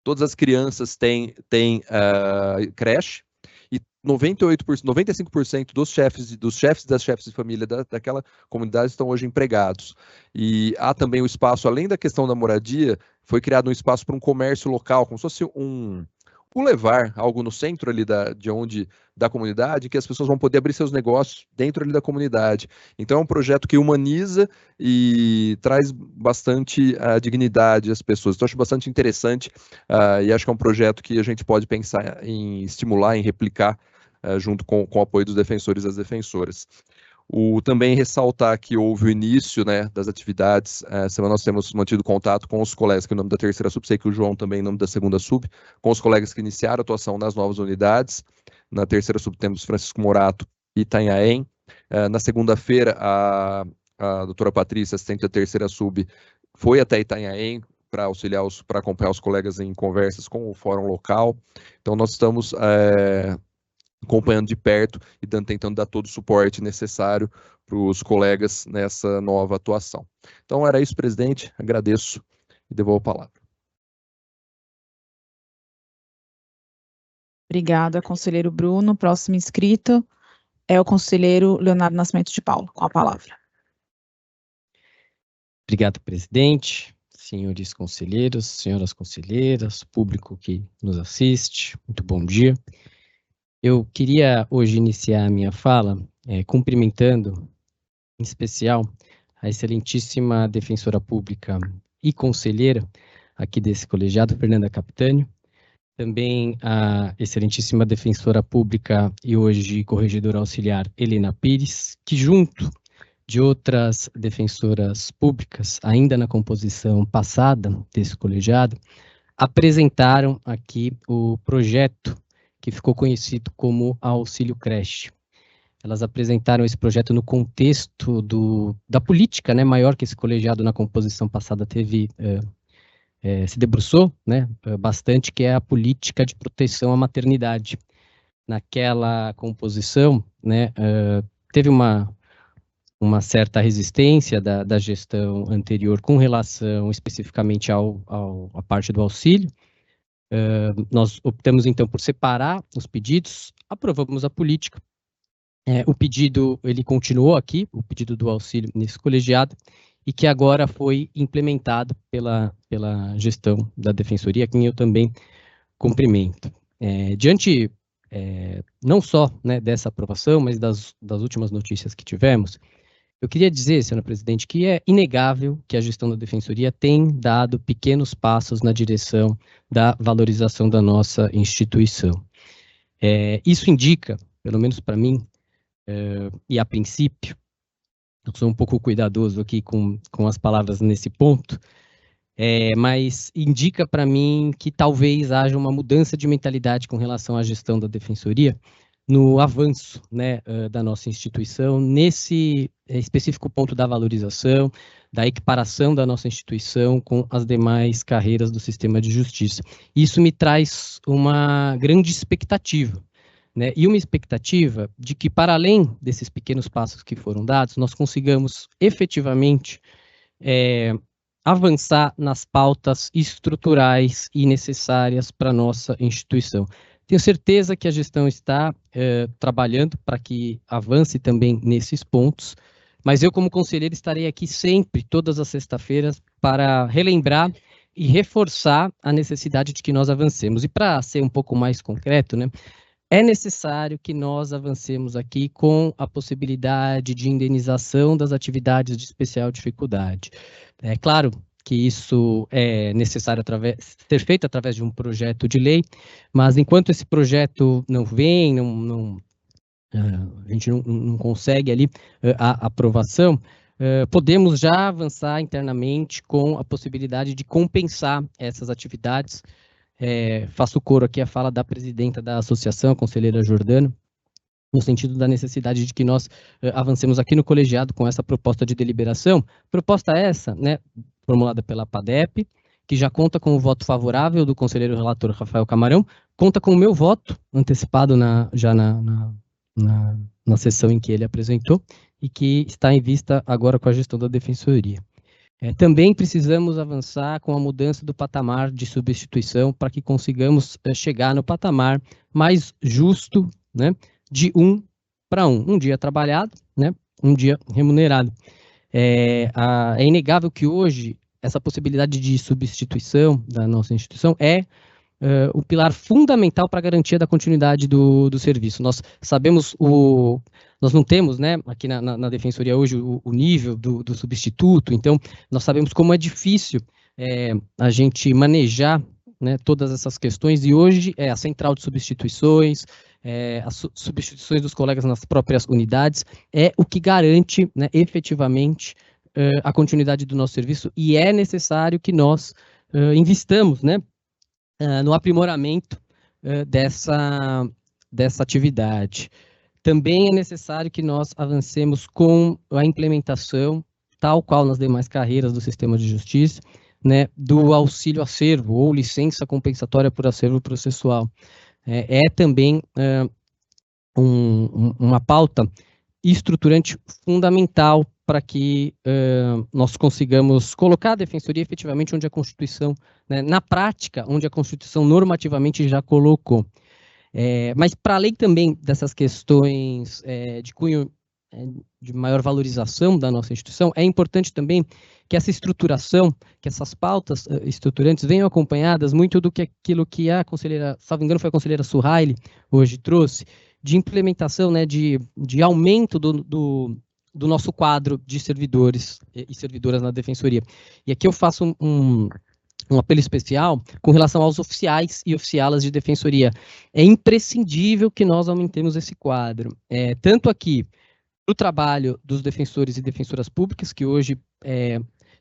Todas as crianças têm creche, e 95% dos chefes e das chefes de família daquela comunidade estão hoje empregados. E há também o espaço, além da questão da moradia, foi criado um espaço para um comércio local, como se fosse um levar, algo no centro ali da comunidade, que as pessoas vão poder abrir seus negócios dentro ali da comunidade. Então é um projeto que humaniza e traz bastante dignidade às pessoas. Então acho bastante interessante e acho que é um projeto que a gente pode pensar em estimular, em replicar junto com o apoio dos defensores e das defensoras. Também ressaltar que houve o início, né, das atividades. Semana nós temos mantido contato com os colegas, que em nome da terceira sub, sei que o João também em nome da segunda sub, com os colegas que iniciaram a atuação nas novas unidades. Na terceira sub temos Francisco Morato e Itanhaém. Na segunda-feira, a doutora Patrícia, assistente da terceira sub, foi até Itanhaém para acompanhar os colegas em conversas com o fórum local. Então nós estamos acompanhando de perto e tentando dar todo o suporte necessário para os colegas nessa nova atuação. Então era isso, presidente, agradeço e devolvo a palavra. Obrigada, conselheiro Bruno. Próximo inscrito é o conselheiro Leonardo Nascimento de Paula, com a palavra. Obrigado, presidente, senhores conselheiros, senhoras conselheiras, público que nos assiste, muito bom dia. Eu queria hoje iniciar a minha fala cumprimentando, em especial, a excelentíssima defensora pública e conselheira aqui desse colegiado, Fernanda Capitânio, também a excelentíssima defensora pública e hoje corregedora auxiliar Helena Pires, que junto de outras defensoras públicas, ainda na composição passada desse colegiado, apresentaram aqui o projeto que ficou conhecido como Auxílio Creche. Elas apresentaram esse projeto no contexto da política, né, maior que esse colegiado na composição passada se debruçou, né, bastante, que é a política de proteção à maternidade. Naquela composição, né, teve uma certa resistência da gestão anterior com relação especificamente à parte do auxílio. Nós optamos, então, por separar os pedidos, aprovamos a política. O pedido, ele continuou aqui, o pedido do auxílio nesse colegiado, e que agora foi implementado pela gestão da Defensoria, a quem eu também cumprimento. Diante, não só, né, dessa aprovação, mas das últimas notícias que tivemos, eu queria dizer, senhora presidente, que é inegável que a gestão da Defensoria tem dado pequenos passos na direção da valorização da nossa instituição. Isso indica, pelo menos para mim, e a princípio, eu sou um pouco cuidadoso aqui com as palavras nesse ponto, mas indica para mim que talvez haja uma mudança de mentalidade com relação à gestão da Defensoria, no avanço, né, da nossa instituição, nesse específico ponto da valorização, da equiparação da nossa instituição com as demais carreiras do sistema de justiça. Isso me traz uma grande expectativa, né, e uma expectativa de que, para além desses pequenos passos que foram dados, nós consigamos efetivamente avançar nas pautas estruturais e necessárias para a nossa instituição. Tenho certeza que a gestão está trabalhando para que avance também nesses pontos, mas eu, como conselheiro, estarei aqui sempre, todas as sextas-feiras, para relembrar e reforçar a necessidade de que nós avancemos. E para ser um pouco mais concreto, né, é necessário que nós avancemos aqui com a possibilidade de indenização das atividades de especial dificuldade. É claro que isso é necessário ser feito através de um projeto de lei, mas enquanto esse projeto não vem, a gente não consegue ali a aprovação, podemos já avançar internamente com a possibilidade de compensar essas atividades. Faço coro aqui a fala da presidenta da associação, a conselheira Jordana, no sentido da necessidade de que nós avancemos aqui no colegiado com essa proposta de deliberação. Proposta essa, né, formulada pela PADEP, que já conta com o voto favorável do conselheiro relator Rafael Camarão, conta com o meu voto antecipado já na sessão em que ele apresentou, e que está em vista agora com a gestão da Defensoria. Também precisamos avançar com a mudança do patamar de substituição para que consigamos chegar no patamar mais justo, né, de 1 para 1. Um dia trabalhado, né, um dia remunerado. É inegável que hoje essa possibilidade de substituição da nossa instituição é o pilar fundamental para a garantia da continuidade do serviço. Nós sabemos nós não temos, né, aqui na Defensoria hoje o nível do substituto, então nós sabemos como é difícil a gente manejar, né, todas essas questões, e hoje a central de substituições, as substituições dos colegas nas próprias unidades, é o que garante, né, efetivamente a continuidade do nosso serviço, e é necessário que nós investamos, né, no aprimoramento dessa atividade. Também é necessário que nós avancemos com a implementação, tal qual nas demais carreiras do sistema de justiça, né, do auxílio acervo, ou licença compensatória por acervo processual. Também uma pauta estruturante fundamental para que nós consigamos colocar a Defensoria efetivamente onde a Constituição, né, na prática, onde a Constituição normativamente já colocou. Mas para além também dessas questões de cunho de maior valorização da nossa instituição, é importante também que essa estruturação, que essas pautas estruturantes venham acompanhadas muito do que aquilo que a conselheira, salvo engano, foi a conselheira Suhaili hoje trouxe, de implementação, né, de aumento do nosso quadro de servidores e servidoras na Defensoria. E aqui eu faço um apelo especial com relação aos oficiais e oficialas de Defensoria. É imprescindível que nós aumentemos esse quadro, tanto aqui para o trabalho dos defensores e defensoras públicas, que hoje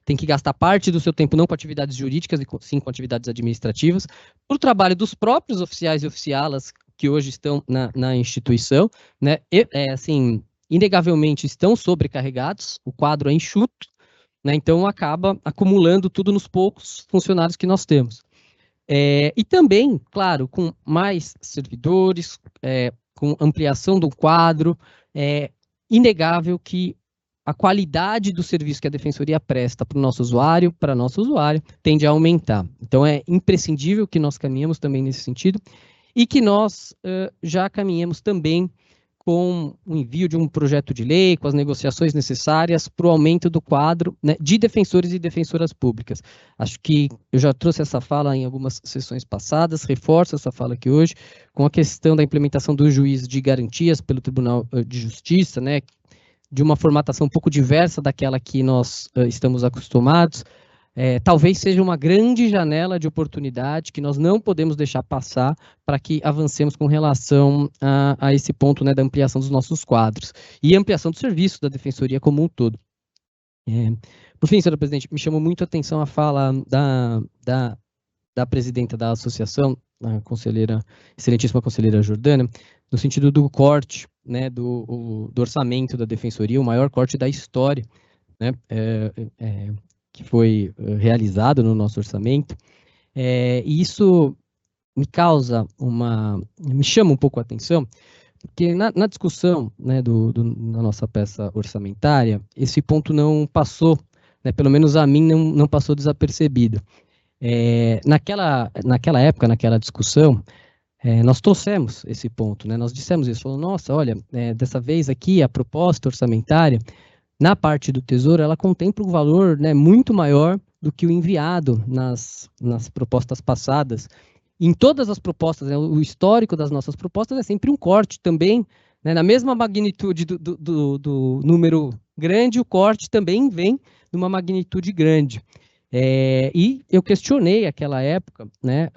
tem que gastar parte do seu tempo não com atividades jurídicas, e sim com atividades administrativas, para o trabalho dos próprios oficiais e oficialas que hoje estão na instituição, né, assim, inegavelmente estão sobrecarregados, o quadro é enxuto, né, então acaba acumulando tudo nos poucos funcionários que nós temos. E também, claro, com mais servidores, com ampliação do quadro, inegável que a qualidade do serviço que a Defensoria presta para o nosso usuário, para a nossa usuária, tende a aumentar. Então é imprescindível que nós caminhemos também nesse sentido, e que nós já caminhemos também com o envio de um projeto de lei, com as negociações necessárias para o aumento do quadro, né, de defensores e defensoras públicas. Acho que eu já trouxe essa fala em algumas sessões passadas, reforço essa fala aqui hoje, com a questão da implementação do juiz de garantias pelo Tribunal de Justiça, né, de uma formatação um pouco diversa daquela que nós estamos acostumados. Talvez seja uma grande janela de oportunidade que nós não podemos deixar passar para que avancemos com relação a esse ponto, né, da ampliação dos nossos quadros e ampliação do serviço da Defensoria como um todo. Por fim, senhora presidente, me chamou muito a atenção a fala da presidenta da associação, a excelentíssima conselheira Jordana, no sentido do corte, né, do orçamento da Defensoria, o maior corte da história, né, que foi realizado no nosso orçamento. E isso me chama um pouco a atenção, porque na discussão, né, da nossa peça orçamentária, esse ponto não passou, né, pelo menos a mim não passou desapercebido. Naquela época, naquela discussão, nós trouxemos esse ponto, né, nós dissemos isso, falou, nossa, olha, dessa vez aqui a proposta orçamentária, na parte do Tesouro, ela contempla um valor, né, muito maior do que o enviado nas propostas passadas. Em todas as propostas, né, o histórico das nossas propostas é sempre um corte também, né, na mesma magnitude do número grande, o corte também vem numa magnitude grande. E eu questionei naquela época, né,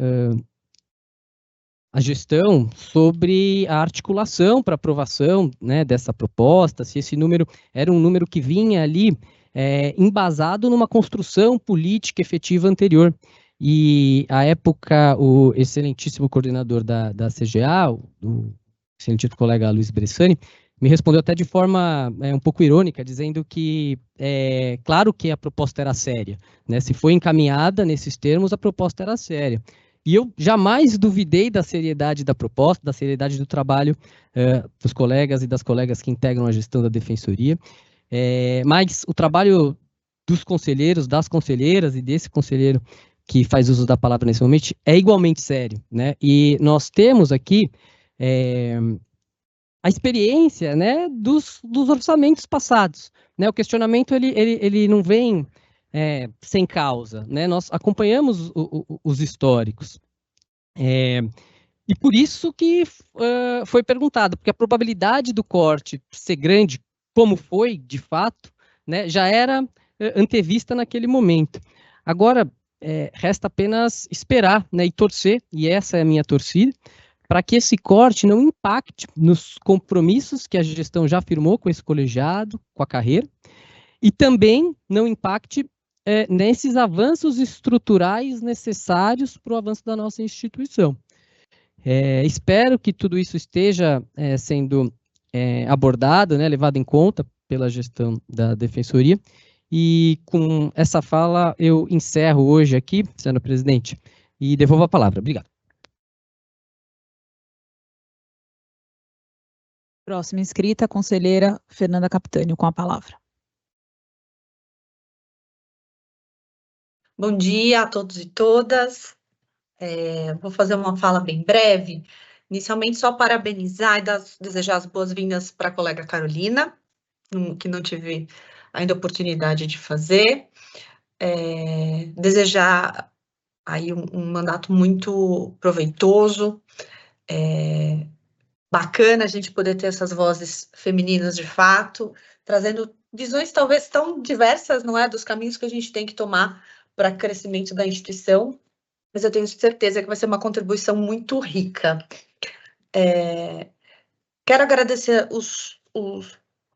a gestão sobre a articulação para aprovação, né, dessa proposta, se esse número era um número que vinha ali embasado numa construção política efetiva anterior. E, à época, o excelentíssimo coordenador da CGA, o excelentíssimo colega Luiz Bressani, me respondeu até de forma um pouco irônica, dizendo que, claro que a proposta era séria, né? Se foi encaminhada nesses termos, a proposta era séria. E eu jamais duvidei da seriedade da proposta, da seriedade do trabalho dos colegas e das colegas que integram a gestão da Defensoria, mas o trabalho dos conselheiros, das conselheiras e desse conselheiro que faz uso da palavra nesse momento é igualmente sério, né? E nós temos aqui a experiência, né, dos orçamentos passados, né? O questionamento ele não vem sem causa, né? Nós acompanhamos os históricos. E por isso que foi perguntado, porque a probabilidade do corte ser grande, como foi, de fato, né, já era antevista naquele momento. Agora, resta apenas esperar, né, e torcer, e essa é a minha torcida, para que esse corte não impacte nos compromissos que a gestão já firmou com esse colegiado, com a carreira, e também não impacte nesses avanços estruturais necessários para o avanço da nossa instituição. Espero que tudo isso esteja sendo abordado, né, levado em conta pela gestão da Defensoria. E com essa fala, eu encerro hoje aqui, senhor presidente, e devolvo a palavra. Obrigado. Próxima inscrita, a conselheira Fernanda Capitânio, com a palavra. Bom dia a todos e todas. Vou fazer uma fala bem breve. Inicialmente, só parabenizar e desejar as boas-vindas para a colega Carolina, que não tive ainda oportunidade de fazer. Desejar aí um mandato muito proveitoso, bacana a gente poder ter essas vozes femininas de fato, trazendo visões talvez tão diversas, não é, dos caminhos que a gente tem que tomar para o crescimento da instituição, mas eu tenho certeza que vai ser uma contribuição muito rica. Quero agradecer os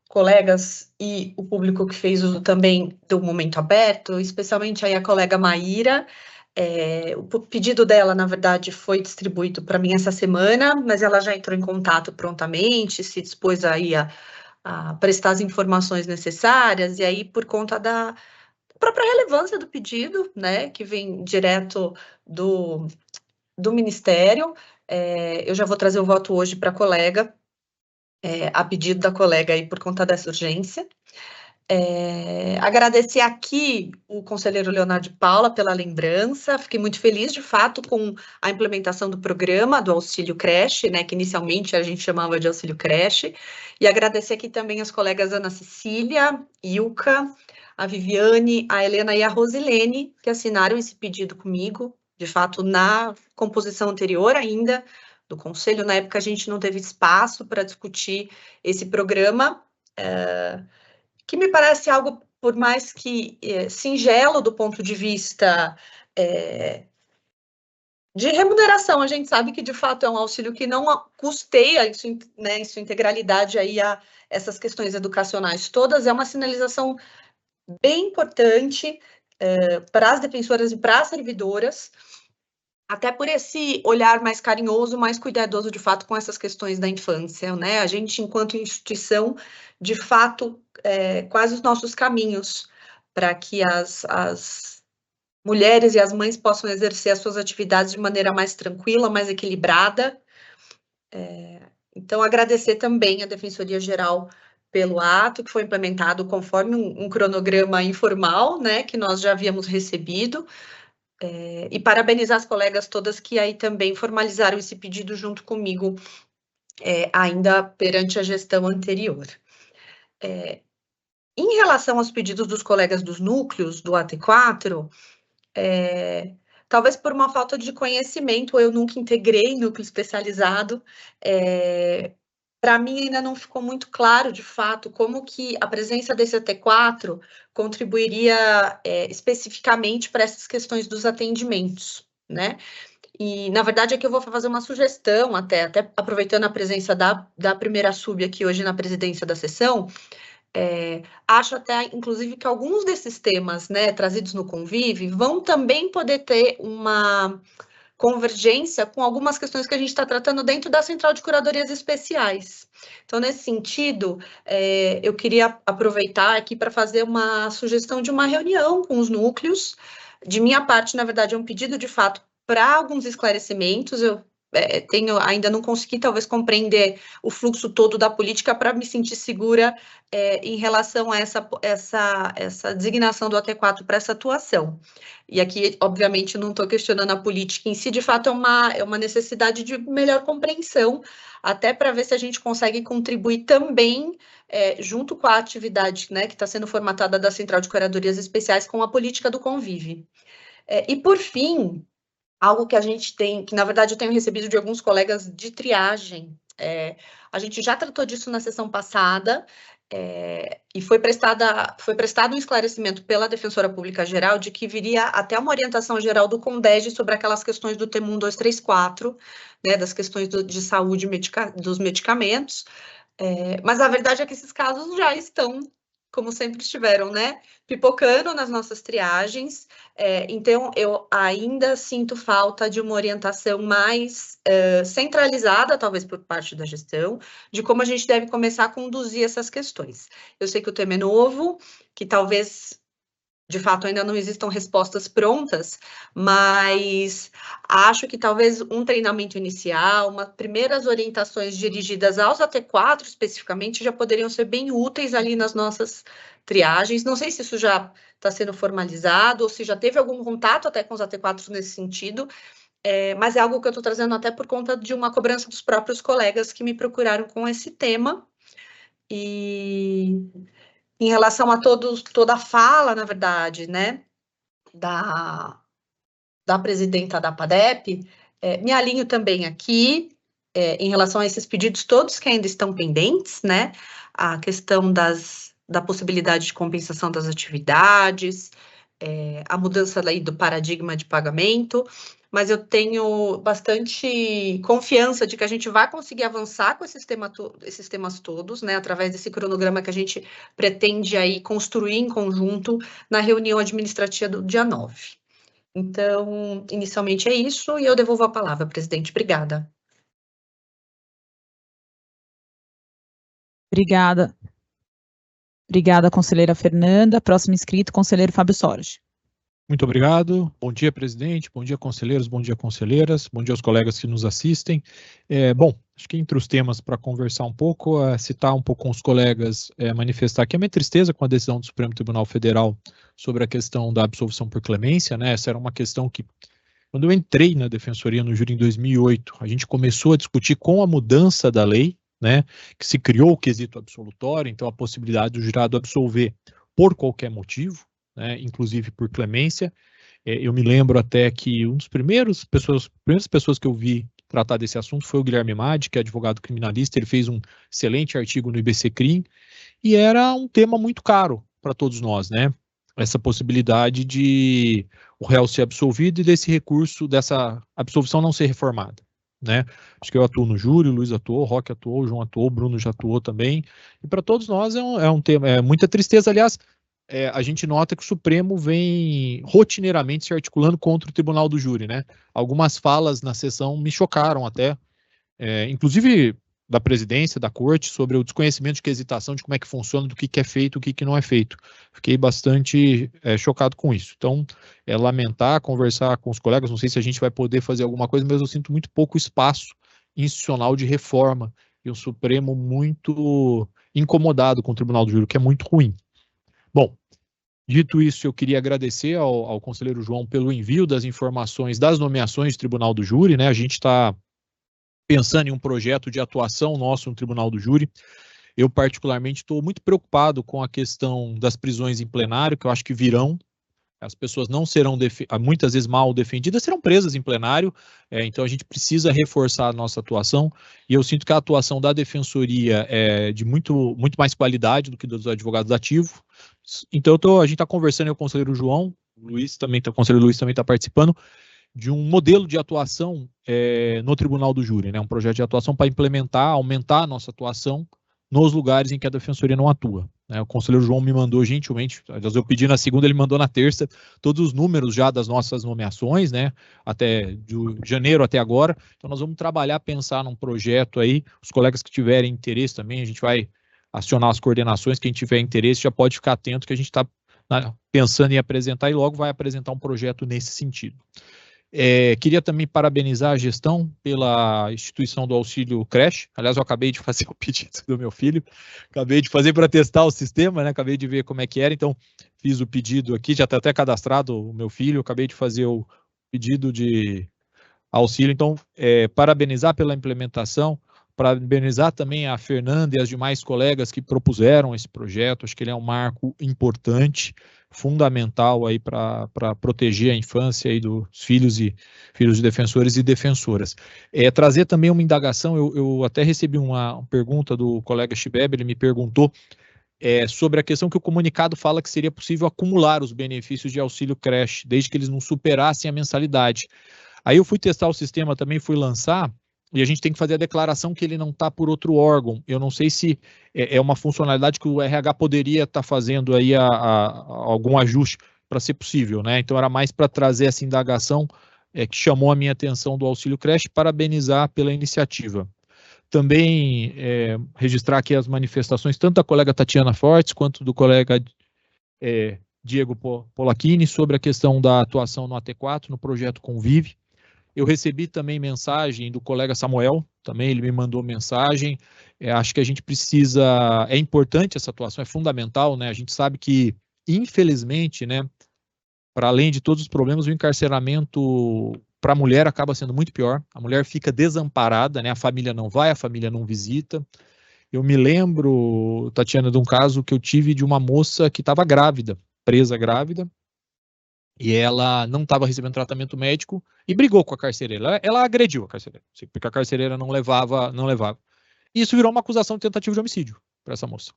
colegas e o público que fez uso também do momento aberto, especialmente aí a colega Maíra. O pedido dela, na verdade, foi distribuído para mim essa semana, mas ela já entrou em contato prontamente, se dispôs aí a prestar as informações necessárias, e aí, por conta da própria relevância do pedido, né, que vem direto do Ministério, eu já vou trazer o voto hoje para a colega, a pedido da colega aí por conta dessa urgência. Agradecer aqui o conselheiro Leonardo de Paula pela lembrança, fiquei muito feliz, de fato, com a implementação do programa do auxílio creche, né, que inicialmente a gente chamava de auxílio creche, e agradecer aqui também as colegas Ana Cecília, Ilka, a Viviane, a Helena e a Rosilene, que assinaram esse pedido comigo, de fato, na composição anterior ainda do conselho. Na época a gente não teve espaço para discutir esse programa, que me parece algo, por mais que singelo do ponto de vista de remuneração. A gente sabe que, de fato, é um auxílio que não custeia isso, né, em sua integralidade aí a essas questões educacionais todas. É uma sinalização bem importante para as defensoras e para as servidoras, até por esse olhar mais carinhoso, mais cuidadoso, de fato, com essas questões da infância, né? A gente, enquanto instituição, de fato, quais os nossos caminhos para que as mulheres e as mães possam exercer as suas atividades de maneira mais tranquila, mais equilibrada. Então, agradecer também à Defensoria Geral pelo ato, que foi implementado conforme um cronograma informal, né, que nós já havíamos recebido, e parabenizar as colegas todas que aí também formalizaram esse pedido junto comigo, ainda perante a gestão anterior. Em relação aos pedidos dos colegas dos núcleos, do AT4, talvez por uma falta de conhecimento, eu nunca integrei núcleo especializado, para mim ainda não ficou muito claro, de fato, como que a presença desse AT4 contribuiria especificamente para essas questões dos atendimentos, né? E, na verdade, aqui eu vou fazer uma sugestão, até aproveitando a presença da primeira sub aqui hoje na presidência da sessão, acho até, inclusive, que alguns desses temas, né, trazidos no Convive, vão também poder ter uma convergência com algumas questões que a gente está tratando dentro da Central de Curadorias Especiais. Então, nesse sentido, eu queria aproveitar aqui para fazer uma sugestão de uma reunião com os núcleos. De minha parte, na verdade, é um pedido, de fato, para alguns esclarecimentos. Eu ainda não consegui, talvez, compreender o fluxo todo da política para me sentir segura em relação a essa designação do AT4 para essa atuação. E aqui, obviamente, não estou questionando a política em si, de fato, é uma necessidade de melhor compreensão, até para ver se a gente consegue contribuir também, junto com a atividade, né, que está sendo formatada da Central de Curadorias Especiais, com a política do Convive. E, por fim, algo que a gente tem, que na verdade eu tenho recebido de alguns colegas de triagem, a gente já tratou disso na sessão passada, e foi prestado um esclarecimento pela Defensora Pública Geral de que viria até uma orientação geral do CONDEG sobre aquelas questões do TEM 1234, né, das questões de saúde dos medicamentos, mas a verdade é que esses casos já estão, como sempre estiveram, né, pipocando nas nossas triagens, então eu ainda sinto falta de uma orientação mais centralizada, talvez por parte da gestão, de como a gente deve começar a conduzir essas questões. Eu sei que o tema é novo, que talvez, de fato, ainda não existam respostas prontas, mas acho que talvez um treinamento inicial, umas primeiras orientações dirigidas aos AT4 especificamente, já poderiam ser bem úteis ali nas nossas triagens. Não sei se isso já está sendo formalizado, ou se já teve algum contato até com os AT4 nesse sentido, mas é algo que eu estou trazendo até por conta de uma cobrança dos próprios colegas que me procuraram com esse tema. E em relação a toda a fala, na verdade, né, da presidenta da PADEP, me alinho também aqui, em relação a esses pedidos todos que ainda estão pendentes, né, a questão da possibilidade de compensação das atividades, a mudança aí do paradigma de pagamento, mas eu tenho bastante confiança de que a gente vai conseguir avançar com esses temas todos, né, através desse cronograma que a gente pretende aí construir em conjunto na reunião administrativa do dia 9. Então, inicialmente é isso, e eu devolvo a palavra, presidente. Obrigada. Obrigada. Obrigada, conselheira Fernanda. Próximo inscrito, conselheiro Fábio Sorge. Muito obrigado. Bom dia, presidente. Bom dia, conselheiros. Bom dia, conselheiras. Bom dia aos colegas que nos assistem. Bom, acho que entre os temas para conversar um pouco, citar um pouco com os colegas, manifestar aqui a minha tristeza com a decisão do Supremo Tribunal Federal sobre a questão da absolvição por clemência, né? Essa era uma questão que, quando eu entrei na Defensoria no júri em 2008, a gente começou a discutir com a mudança da lei, né? Que se criou o quesito absolutório, então a possibilidade do jurado absolver por qualquer motivo, né, inclusive por clemência. Eu me lembro até que uma das primeiras pessoas que eu vi tratar desse assunto foi o Guilherme Madi, que é advogado criminalista. Ele fez um excelente artigo no IBC-CRIM, e era um tema muito caro para todos nós, né? Essa possibilidade de o réu ser absolvido e desse recurso, dessa absolvição não ser reformada, né? Acho que eu atuo no júri, o Luiz atuou, o Roque atuou, o João atuou, o Bruno já atuou também, e para todos nós é um tema, muita tristeza. Aliás, a gente nota que o Supremo vem rotineiramente se articulando contra o Tribunal do Júri, né? Algumas falas na sessão me chocaram até, inclusive da presidência, da corte, sobre o desconhecimento de que hesitação, de como é que funciona, do que é feito, o que não é feito. Fiquei bastante chocado com isso. Então, lamentar, conversar com os colegas, não sei se a gente vai poder fazer alguma coisa, mas eu sinto muito pouco espaço institucional de reforma, e o Supremo muito incomodado com o Tribunal do Júri, que é muito ruim. Bom, dito isso, eu queria agradecer ao conselheiro João pelo envio das informações das nomeações do Tribunal do Júri, né? A gente está pensando em um projeto de atuação nosso no Tribunal do Júri. Eu, particularmente, estou muito preocupado com a questão das prisões em plenário, que eu acho que virão. As pessoas não serão, muitas vezes, mal defendidas, serão presas em plenário, então a gente precisa reforçar a nossa atuação, e eu sinto que a atuação da Defensoria é de muito mais qualidade do que dos advogados ativos. Então, a gente está conversando, com o conselheiro João, o conselheiro Luiz também está participando, de um modelo de atuação no Tribunal do Júri, né? Um projeto de atuação para implementar, aumentar a nossa atuação nos lugares em que a Defensoria não atua. Né? O conselheiro João me mandou gentilmente, eu pedi na segunda, ele mandou na terça, todos os números já das nossas nomeações, né? Até de janeiro até agora. Então nós vamos trabalhar, pensar num projeto aí, os colegas que tiverem interesse também, a gente vai acionar as coordenações, quem tiver interesse já pode ficar atento que a gente está pensando em apresentar e logo vai apresentar um projeto nesse sentido. Queria também parabenizar a gestão pela instituição do auxílio creche. Aliás, eu acabei de fazer o pedido do meu filho, acabei de fazer para testar o sistema, né? Acabei de ver como é que era, então fiz o pedido aqui, já está até cadastrado o meu filho, acabei de fazer o pedido de auxílio, então parabenizar pela implementação, parabenizar também a Fernanda e as demais colegas que propuseram esse projeto, acho que ele é um marco importante, fundamental aí para proteger a infância aí dos filhos de defensores e defensoras. Trazer também uma indagação, eu até recebi uma pergunta do colega Schibeb, ele me perguntou sobre a questão que o comunicado fala que seria possível acumular os benefícios de auxílio creche, desde que eles não superassem a mensalidade. Aí eu fui testar o sistema também, fui lançar, e a gente tem que fazer a declaração que ele não está por outro órgão. Eu não sei se é uma funcionalidade que o RH poderia estar fazendo aí algum ajuste para ser possível, né? Então era mais para trazer essa indagação que chamou a minha atenção do auxílio creche, parabenizar pela iniciativa. Também registrar aqui as manifestações, tanto da colega Tatiana Fortes, quanto do colega Diego Polacchini, sobre a questão da atuação no AT4, no projeto Convive. Eu recebi também mensagem do colega Samuel, também ele me mandou mensagem, acho que a gente precisa, é importante essa atuação, é fundamental, né? A gente sabe que, infelizmente, né, para além de todos os problemas, o encarceramento para a mulher acaba sendo muito pior, a mulher fica desamparada, né? A família não vai, a família não visita. Eu me lembro, Tatiana, de um caso que eu tive de uma moça que estava grávida, presa grávida, e ela não estava recebendo tratamento médico e brigou com a carcereira. Ela agrediu a carcereira, porque a carcereira não levava. E isso virou uma acusação de tentativa de homicídio para essa moça.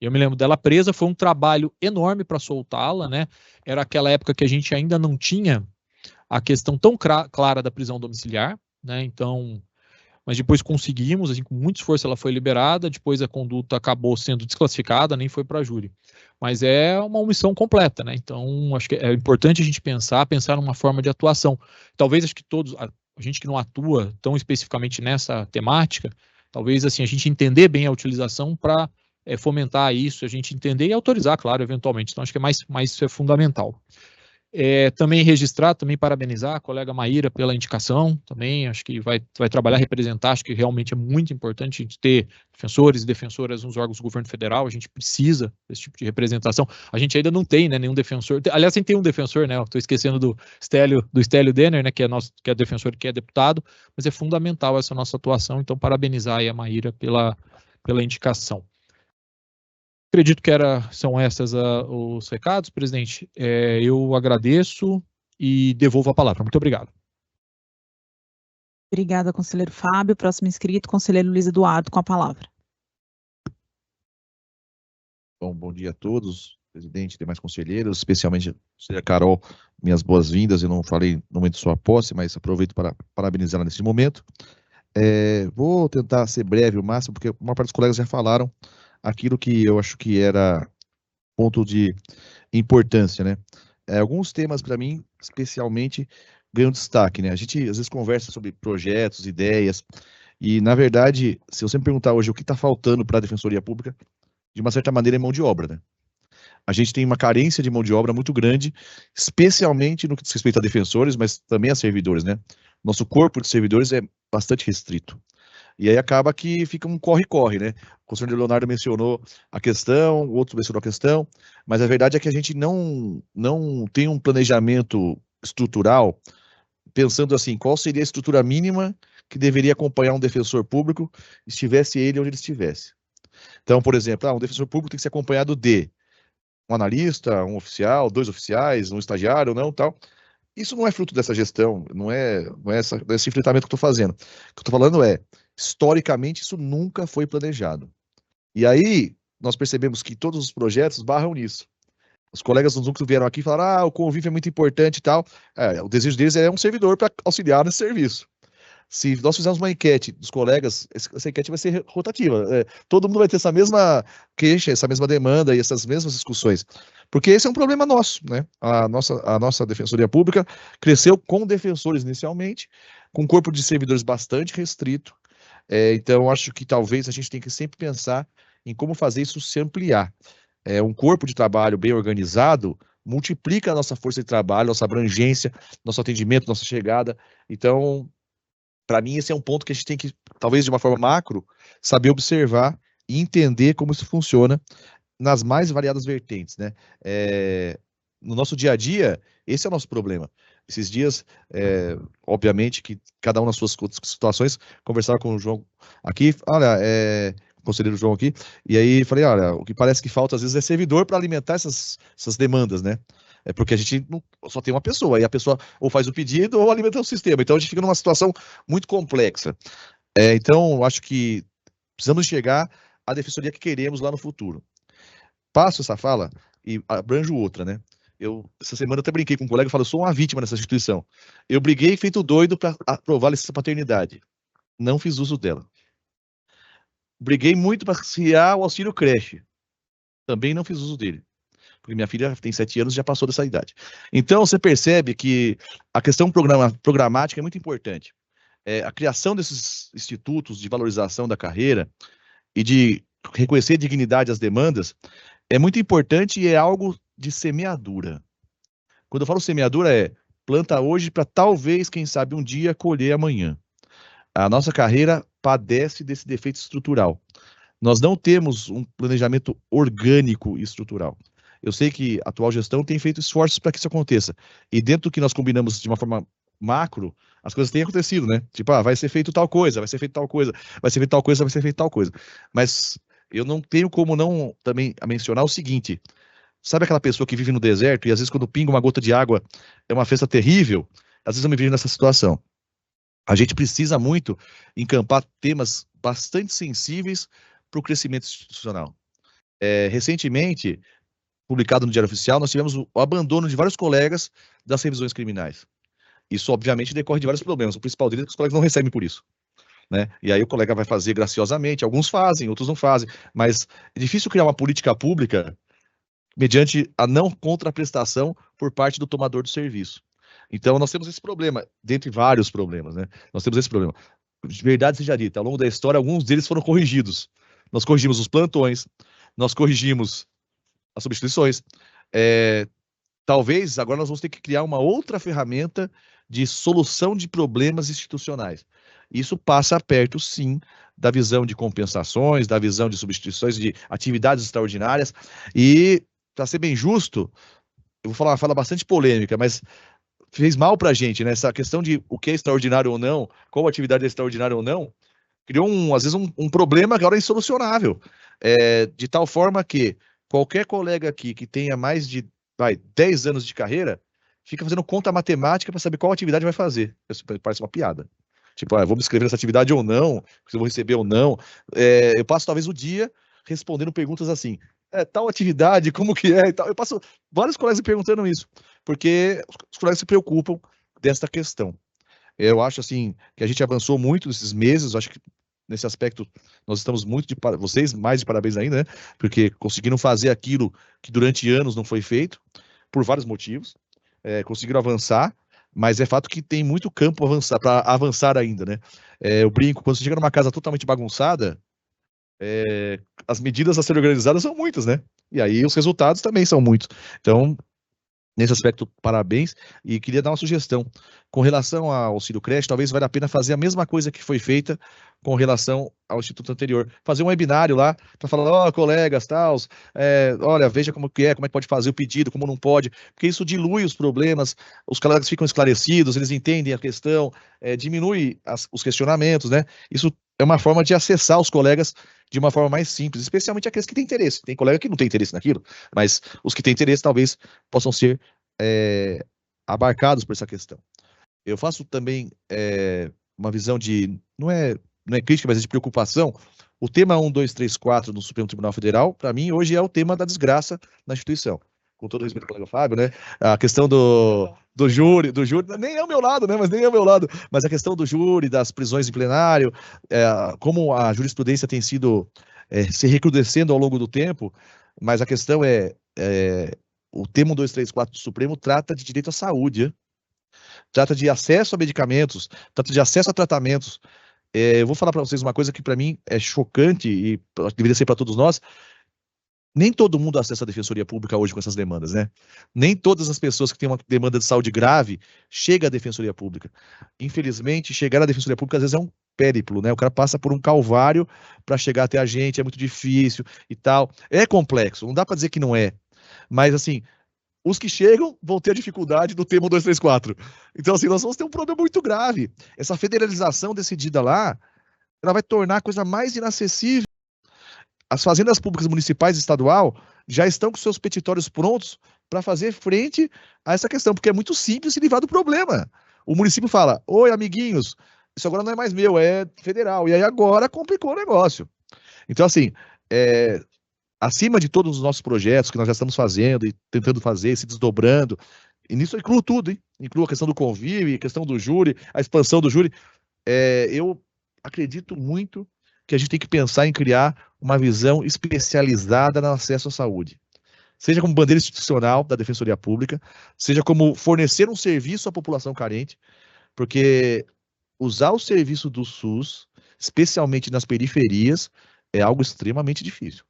Eu me lembro dela presa, foi um trabalho enorme para soltá-la, né? Era aquela época que a gente ainda não tinha a questão tão clara da prisão domiciliar, né? Então, mas depois conseguimos, assim, com muito esforço ela foi liberada, depois a conduta acabou sendo desclassificada, nem foi para júri. Mas é uma omissão completa, né? Então, acho que é importante a gente pensar numa forma de atuação. Talvez, acho que a gente que não atua tão especificamente nessa temática, talvez, assim, a gente entender bem a utilização para fomentar isso, a gente entender e autorizar, claro, eventualmente. Então, acho que isso é fundamental. Também registrar, também parabenizar a colega Maíra pela indicação, também acho que vai trabalhar, representar, acho que realmente é muito importante a gente ter defensores e defensoras nos órgãos do governo federal, a gente precisa desse tipo de representação, a gente ainda não tem, né, nenhum defensor, aliás, a gente tem um defensor, né, estou esquecendo do Stélio Denner, né, que é defensor e que é deputado, mas é fundamental essa nossa atuação, então parabenizar aí a Maíra pela indicação. Acredito que são esses os recados, presidente. Eu agradeço e devolvo a palavra. Muito obrigado. Obrigada, conselheiro Fábio. Próximo inscrito, conselheiro Luiz Eduardo, com a palavra. Bom dia a todos, presidente e demais conselheiros, especialmente a conselheira Carol, minhas boas-vindas. Eu não falei no momento de sua posse, mas aproveito para parabenizá-la nesse momento. Vou tentar ser breve o máximo, porque a maior parte dos colegas já falaram aquilo que eu acho que era ponto de importância, né? Alguns temas, para mim, especialmente, ganham destaque, né? A gente, às vezes, conversa sobre projetos, ideias, e, na verdade, se eu sempre perguntar hoje o que está faltando para a Defensoria Pública, de uma certa maneira, é mão de obra, né? A gente tem uma carência de mão de obra muito grande, especialmente no que diz respeito a defensores, mas também a servidores, né? Nosso corpo de servidores é bastante restrito. E aí acaba que fica um corre-corre, né? O conselheiro Leonardo mencionou a questão, o outro mencionou a questão, mas a verdade é que a gente não tem um planejamento estrutural pensando assim, qual seria a estrutura mínima que deveria acompanhar um defensor público, estivesse ele onde ele estivesse. Então, por exemplo, um defensor público tem que ser acompanhado de um analista, um oficial, 2 oficiais, um estagiário, não, tal. Isso não é fruto dessa gestão, não é esse enfrentamento que eu estou fazendo. O que eu estou falando é, historicamente, isso nunca foi planejado. E aí, nós percebemos que todos os projetos barram nisso. Os colegas dos núcleos vieram aqui e falaram, o convívio é muito importante e tal. O desejo deles é um servidor para auxiliar nesse serviço. Se nós fizermos uma enquete dos colegas, essa enquete vai ser rotativa. Todo mundo vai ter essa mesma queixa, essa mesma demanda e essas mesmas discussões. Porque esse é um problema nosso, né? A nossa Defensoria Pública cresceu com defensores inicialmente, com um corpo de servidores bastante restrito. Então, acho que talvez a gente tenha que sempre pensar em como fazer isso se ampliar. Um corpo de trabalho bem organizado multiplica a nossa força de trabalho, nossa abrangência, nosso atendimento, nossa chegada. Então, para mim, esse é um ponto que a gente tem que, talvez de uma forma macro, saber observar e entender como isso funciona nas mais variadas vertentes, né? No nosso dia a dia, esse é o nosso problema. Esses dias, obviamente, que cada um nas suas situações, conversava com o João aqui, olha, o conselheiro João aqui, e aí falei, olha, o que parece que falta às vezes é servidor para alimentar essas demandas, né? Porque a gente só tem uma pessoa, e a pessoa ou faz o pedido ou alimenta o sistema. Então a gente fica numa situação muito complexa. Então, acho que precisamos chegar à defensoria que queremos lá no futuro. Passo essa fala e abranjo outra, né? Essa semana eu até brinquei com um colega e falei, eu sou uma vítima nessa instituição. Eu briguei feito doido para aprovar a licença paternidade. Não fiz uso dela. Briguei muito para criar o auxílio creche. Também não fiz uso dele. Porque minha filha tem 7 anos e já passou dessa idade. Então, você percebe que a questão programática é muito importante. A criação desses institutos de valorização da carreira e de reconhecer dignidade às demandas é muito importante e é algo de semeadura. Quando eu falo semeadura, planta hoje para talvez, quem sabe, um dia colher amanhã. A nossa carreira padece desse defeito estrutural. Nós não temos um planejamento orgânico e estrutural. Eu sei que a atual gestão tem feito esforços para que isso aconteça. E dentro do que nós combinamos de uma forma macro, as coisas têm acontecido, né? Tipo, vai ser feito tal coisa, vai ser feito tal coisa, vai ser feito tal coisa, vai ser feito tal coisa. Mas eu não tenho como não também mencionar o seguinte, sabe aquela pessoa que vive no deserto e às vezes quando pinga uma gota de água é uma festa terrível? Às vezes eu me vejo nessa situação. A gente precisa muito encampar temas bastante sensíveis para o crescimento institucional. Recentemente, publicado no Diário Oficial, nós tivemos o abandono de vários colegas das revisões criminais. Isso, obviamente, decorre de vários problemas. O principal deles é que os colegas não recebem por isso, né? E aí o colega vai fazer graciosamente, alguns fazem, outros não fazem, mas é difícil criar uma política pública mediante a não contraprestação por parte do tomador do serviço. Então, nós temos esse problema, dentre vários problemas, né? Nós temos esse problema. De verdade seja dita, ao longo da história, alguns deles foram corrigidos. Nós corrigimos os plantões, nós corrigimos as substituições. Talvez agora nós vamos ter que criar uma outra ferramenta de solução de problemas institucionais. Isso passa perto, sim, da visão de compensações, da visão de substituições, de atividades extraordinárias. E, para ser bem justo, eu vou falar uma fala bastante polêmica, mas fez mal para a gente, né? Essa questão de o que é extraordinário ou não, qual atividade é extraordinária ou não, criou, às vezes, um problema que agora é insolucionável. De tal forma que qualquer colega aqui que tenha mais de 10 anos de carreira, fica fazendo conta matemática para saber qual atividade vai fazer. Isso parece uma piada. Tipo, vou me inscrever nessa atividade ou não, se eu vou receber ou não. Eu passo talvez o dia respondendo perguntas assim, tal atividade, como que é e tal. Eu passo vários colegas me perguntando isso, porque os colegas se preocupam desta questão. Eu acho, assim, que a gente avançou muito nesses meses, acho que nesse aspecto, nós estamos muito vocês mais de parabéns ainda, né? Porque conseguiram fazer aquilo que durante anos não foi feito, por vários motivos, conseguiram avançar, mas é fato que tem muito campo para avançar ainda, né? Eu brinco, quando você chega numa casa totalmente bagunçada, as medidas a serem organizadas são muitas, né? E aí os resultados também são muitos. Então, nesse aspecto, parabéns. E queria dar uma sugestão. Com relação ao auxílio creche, talvez valha a pena fazer a mesma coisa que foi feita com relação ao instituto anterior. Fazer um webinário lá, para falar, ó, colegas, tal, olha, veja como que pode fazer o pedido, como não pode, porque isso dilui os problemas, os colegas ficam esclarecidos, eles entendem a questão, diminui os questionamentos, né? Isso é uma forma de acessar os colegas de uma forma mais simples, especialmente aqueles que têm interesse. Tem colega que não tem interesse naquilo, mas os que têm interesse talvez possam ser abarcados por essa questão. Eu faço também uma visão de, não é crítica, mas de preocupação. O tema 1, 2, 3, 4 no Supremo Tribunal Federal, para mim, hoje é o tema da desgraça na instituição. Com todo respeito ao colega Fábio, né? A questão do júri, nem é o meu lado, né? Mas nem é o meu lado. Mas a questão do júri, das prisões em plenário, como a jurisprudência tem sido se recrudescendo ao longo do tempo, mas a questão o tema 1, 2, 3, 4 do Supremo trata de direito à saúde, trata de acesso a medicamentos, trata de acesso a tratamentos. Eu vou falar para vocês uma coisa que para mim é chocante e deveria ser para todos nós. Nem todo mundo acessa a Defensoria Pública hoje com essas demandas, né? Nem todas as pessoas que têm uma demanda de saúde grave chegam à Defensoria Pública. Infelizmente, chegar à Defensoria Pública às vezes é um périplo, né? O cara passa por um calvário para chegar até a gente, é muito difícil e tal. É complexo, não dá para dizer que não é. Mas, assim, os que chegam vão ter a dificuldade do tema 1, 2, 3, 4. Então, assim, nós vamos ter um problema muito grave. Essa federalização decidida lá, ela vai tornar a coisa mais inacessível. As fazendas públicas municipais e estadual já estão com seus petitórios prontos para fazer frente a essa questão, porque é muito simples se livrar do problema. O município fala, oi, amiguinhos, isso agora não é mais meu, é federal. E aí agora complicou o negócio. Então, assim, acima de todos os nossos projetos que nós já estamos fazendo e tentando fazer, se desdobrando, e nisso eu incluo tudo, hein? Incluo a questão do convívio, a questão do júri, a expansão do júri. Eu acredito muito que a gente tem que pensar em criar uma visão especializada no acesso à saúde. Seja como bandeira institucional da Defensoria Pública, seja como fornecer um serviço à população carente, porque usar o serviço do SUS, especialmente nas periferias, é algo extremamente difícil.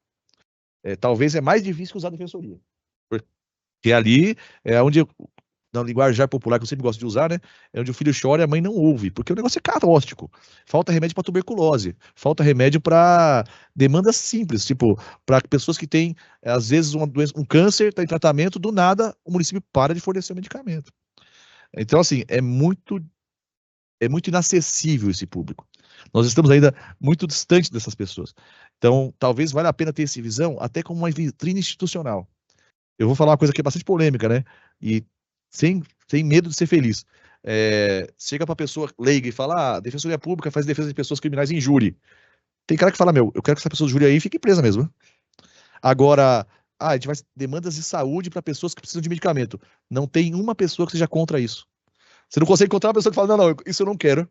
Talvez é mais difícil que usar a Defensoria. Porque ali é onde, na linguagem popular que eu sempre gosto de usar, né? É onde o filho chora e a mãe não ouve, porque o negócio é caótico. Falta remédio para tuberculose, falta remédio para demandas simples, tipo, para pessoas que têm, às vezes, uma doença, um câncer, está em tratamento, do nada o município para de fornecer o medicamento. Então, assim, é muito inacessível esse público. Nós estamos ainda muito distante dessas pessoas. Então, talvez valha a pena ter essa visão até como uma vitrine institucional. Eu vou falar uma coisa que é bastante polêmica, né? E sem medo de ser feliz. Chega para a pessoa leiga e fala, a Defensoria Pública faz defesa de pessoas criminais em júri. Tem cara que fala, eu quero que essa pessoa do júri aí fique presa mesmo. Né? Agora, a gente faz demandas de saúde para pessoas que precisam de medicamento. Não tem uma pessoa que seja contra isso. Você não consegue encontrar uma pessoa que fala, não, isso eu não quero.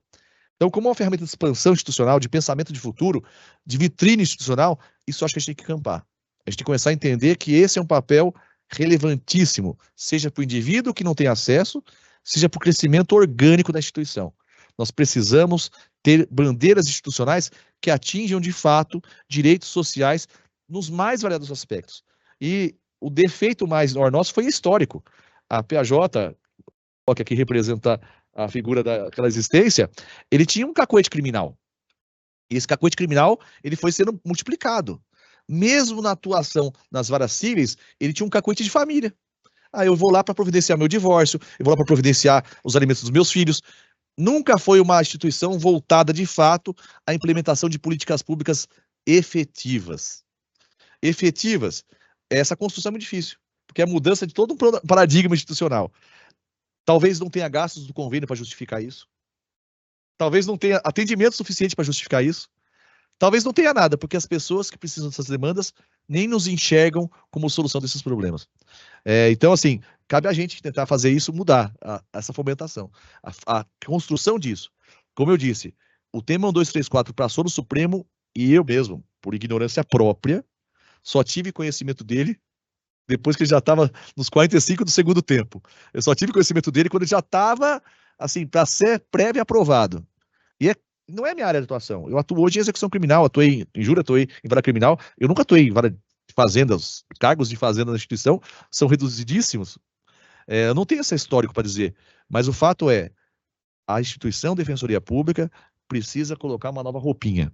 Então, como uma ferramenta de expansão institucional, de pensamento de futuro, de vitrine institucional, isso eu acho que a gente tem que campar. A gente tem que começar a entender que esse é um papel relevantíssimo, seja para o indivíduo que não tem acesso, seja para o crescimento orgânico da instituição. Nós precisamos ter bandeiras institucionais que atinjam, de fato, direitos sociais nos mais variados aspectos. E o defeito mais nosso foi histórico. A PAJ, que aqui representa a figura daquela existência, ele tinha um cacoete criminal. E esse cacoete criminal, ele foi sendo multiplicado. Mesmo na atuação nas varas cíveis, ele tinha um cacoete de família. Eu vou lá para providenciar meu divórcio, eu vou lá para providenciar os alimentos dos meus filhos. Nunca foi uma instituição voltada, de fato, à implementação de políticas públicas efetivas. Essa construção é muito difícil, porque é a mudança de todo um paradigma institucional. Talvez não tenha gastos do convênio para justificar isso. Talvez não tenha atendimento suficiente para justificar isso. Talvez não tenha nada, porque as pessoas que precisam dessas demandas nem nos enxergam como solução desses problemas. Então, assim, cabe a gente tentar fazer isso, mudar essa fomentação, a construção disso. Como eu disse, o tema 1234 passou no Supremo e eu mesmo, por ignorância própria, só tive conhecimento dele depois que ele já estava nos 45 do segundo tempo. Eu só tive conhecimento dele quando ele já estava, assim, para ser prévio aprovado. E não é minha área de atuação. Eu atuo hoje em execução criminal, atuei em júri, atuei em vara criminal. Eu nunca atuei em vara de fazendas, cargos de fazenda na instituição são reduzidíssimos. Eu não tenho esse histórico para dizer, mas o fato é, a instituição Defensoria Pública precisa colocar uma nova roupinha.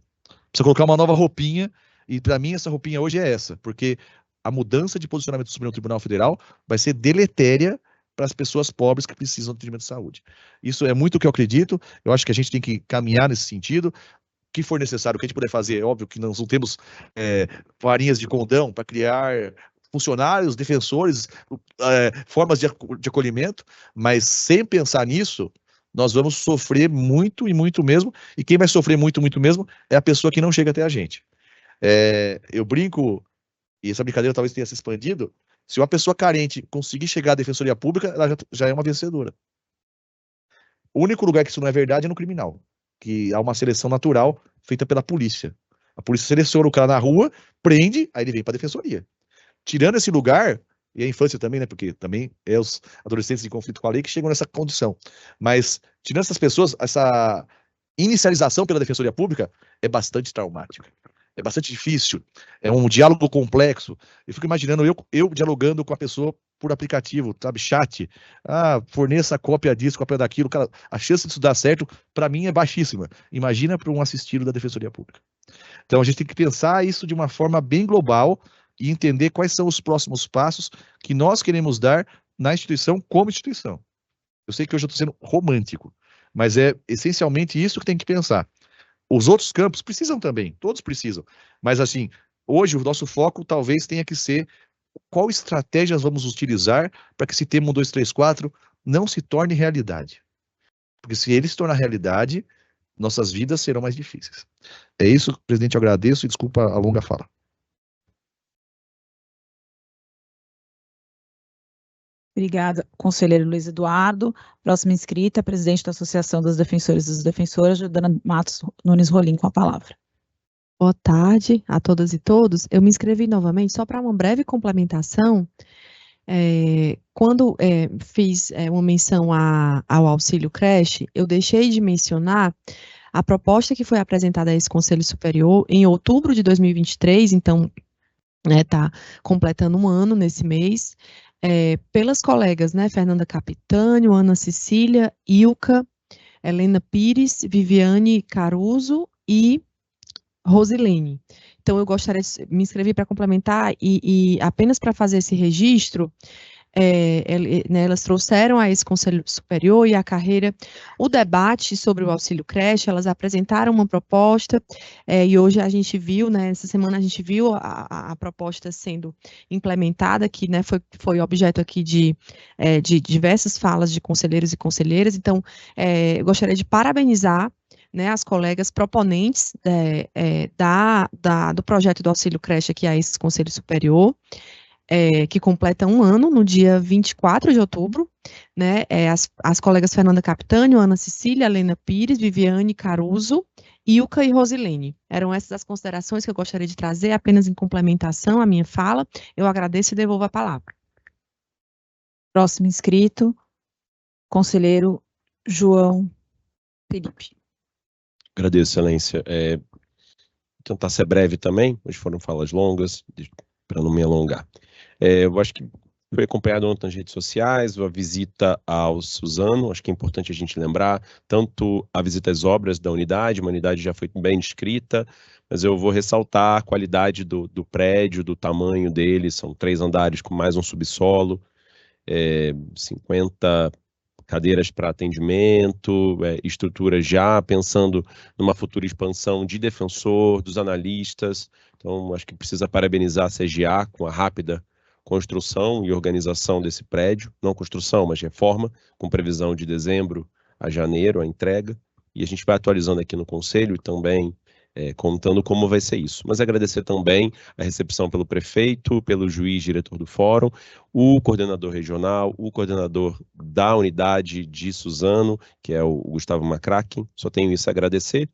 Precisa colocar uma nova roupinha, e para mim essa roupinha hoje é essa, porque a mudança de posicionamento do Supremo Tribunal Federal vai ser deletéria para as pessoas pobres que precisam de atendimento de saúde. Isso é muito o que eu acredito, eu acho que a gente tem que caminhar nesse sentido, o que for necessário, o que a gente puder fazer, é óbvio que nós não temos varinhas de condão para criar funcionários, defensores, formas de acolhimento, mas sem pensar nisso, nós vamos sofrer muito e muito mesmo, e quem vai sofrer muito, muito mesmo é a pessoa que não chega até a gente. Eu brinco, e essa brincadeira talvez tenha se expandido, se uma pessoa carente conseguir chegar à Defensoria Pública, ela já é uma vencedora. O único lugar que isso não é verdade é no criminal, que há uma seleção natural feita pela polícia. A polícia seleciona o cara na rua, prende, aí ele vem para a Defensoria. Tirando esse lugar, e a infância também, né, porque também é os adolescentes em conflito com a lei que chegam nessa condição. Mas, tirando essas pessoas, essa inicialização pela Defensoria Pública é bastante traumática. É bastante difícil, é um diálogo complexo. Eu fico imaginando eu dialogando com a pessoa por aplicativo, sabe, chat. Forneça cópia disso, cópia daquilo. Cara, a chance disso dar certo, para mim, é baixíssima. Imagina para um assistido da Defensoria Pública. Então, a gente tem que pensar isso de uma forma bem global e entender quais são os próximos passos que nós queremos dar na instituição como instituição. Eu sei que hoje eu estou sendo romântico, mas é essencialmente isso que tem que pensar. Os outros campos precisam também, todos precisam. Mas, assim, hoje o nosso foco talvez tenha que ser qual estratégias vamos utilizar para que esse tema 1234 não se torne realidade. Porque se ele se tornar realidade, nossas vidas serão mais difíceis. É isso, presidente, eu agradeço e desculpa a longa fala. Obrigada, conselheiro Luiz Eduardo. Próxima inscrita, presidente da Associação dos Defensores e das Defensoras, Jordana Matos Nunes Rolim, com a palavra. Boa tarde a todas e todos. Eu me inscrevi novamente só para uma breve complementação. Quando fiz uma menção ao auxílio creche, eu deixei de mencionar a proposta que foi apresentada a esse Conselho Superior em outubro de 2023, então está completando um ano nesse mês, pelas colegas, né, Fernanda Capitânio, Ana Cecília, Ilka, Helena Pires, Viviane Caruso e Rosilene. Então, eu gostaria de me inscrever para complementar e apenas para fazer esse registro, elas trouxeram a esse Conselho Superior e a carreira o debate sobre o auxílio creche, elas apresentaram uma proposta, e hoje a gente viu, né, essa semana a gente viu a proposta sendo implementada, que, né, foi objeto aqui de diversas falas de conselheiros e conselheiras. Então, eu gostaria de parabenizar, né, as colegas proponentes do projeto do auxílio creche aqui a esse Conselho Superior, que completa um ano, no dia 24 de outubro, né, as colegas Fernanda Capitânio, Ana Cecília, Helena Pires, Viviane Caruso, Ilka e Rosilene. Eram essas as considerações que eu gostaria de trazer, apenas em complementação à minha fala. Eu agradeço e devolvo a palavra. Próximo inscrito, conselheiro João Felipe. Agradeço, excelência. Vou tentar ser breve também, hoje foram falas longas, para não me alongar. Eu acho que foi acompanhado ontem nas redes sociais, a visita ao Suzano, acho que é importante a gente lembrar, tanto a visita às obras da unidade, uma unidade já foi bem descrita, mas eu vou ressaltar a qualidade do prédio, do tamanho dele, são 3 andares com mais um subsolo, 50 cadeiras para atendimento, estrutura já pensando numa futura expansão de defensor, dos analistas. Então, acho que precisa parabenizar a CGA com a rápida construção e organização desse prédio, não construção, mas reforma, com previsão de dezembro a janeiro, a entrega, e a gente vai atualizando aqui no Conselho e também contando como vai ser isso. Mas agradecer também a recepção pelo prefeito, pelo juiz diretor do fórum, o coordenador regional, o coordenador da unidade de Suzano, que é o Gustavo Macraken, só tenho isso a agradecer.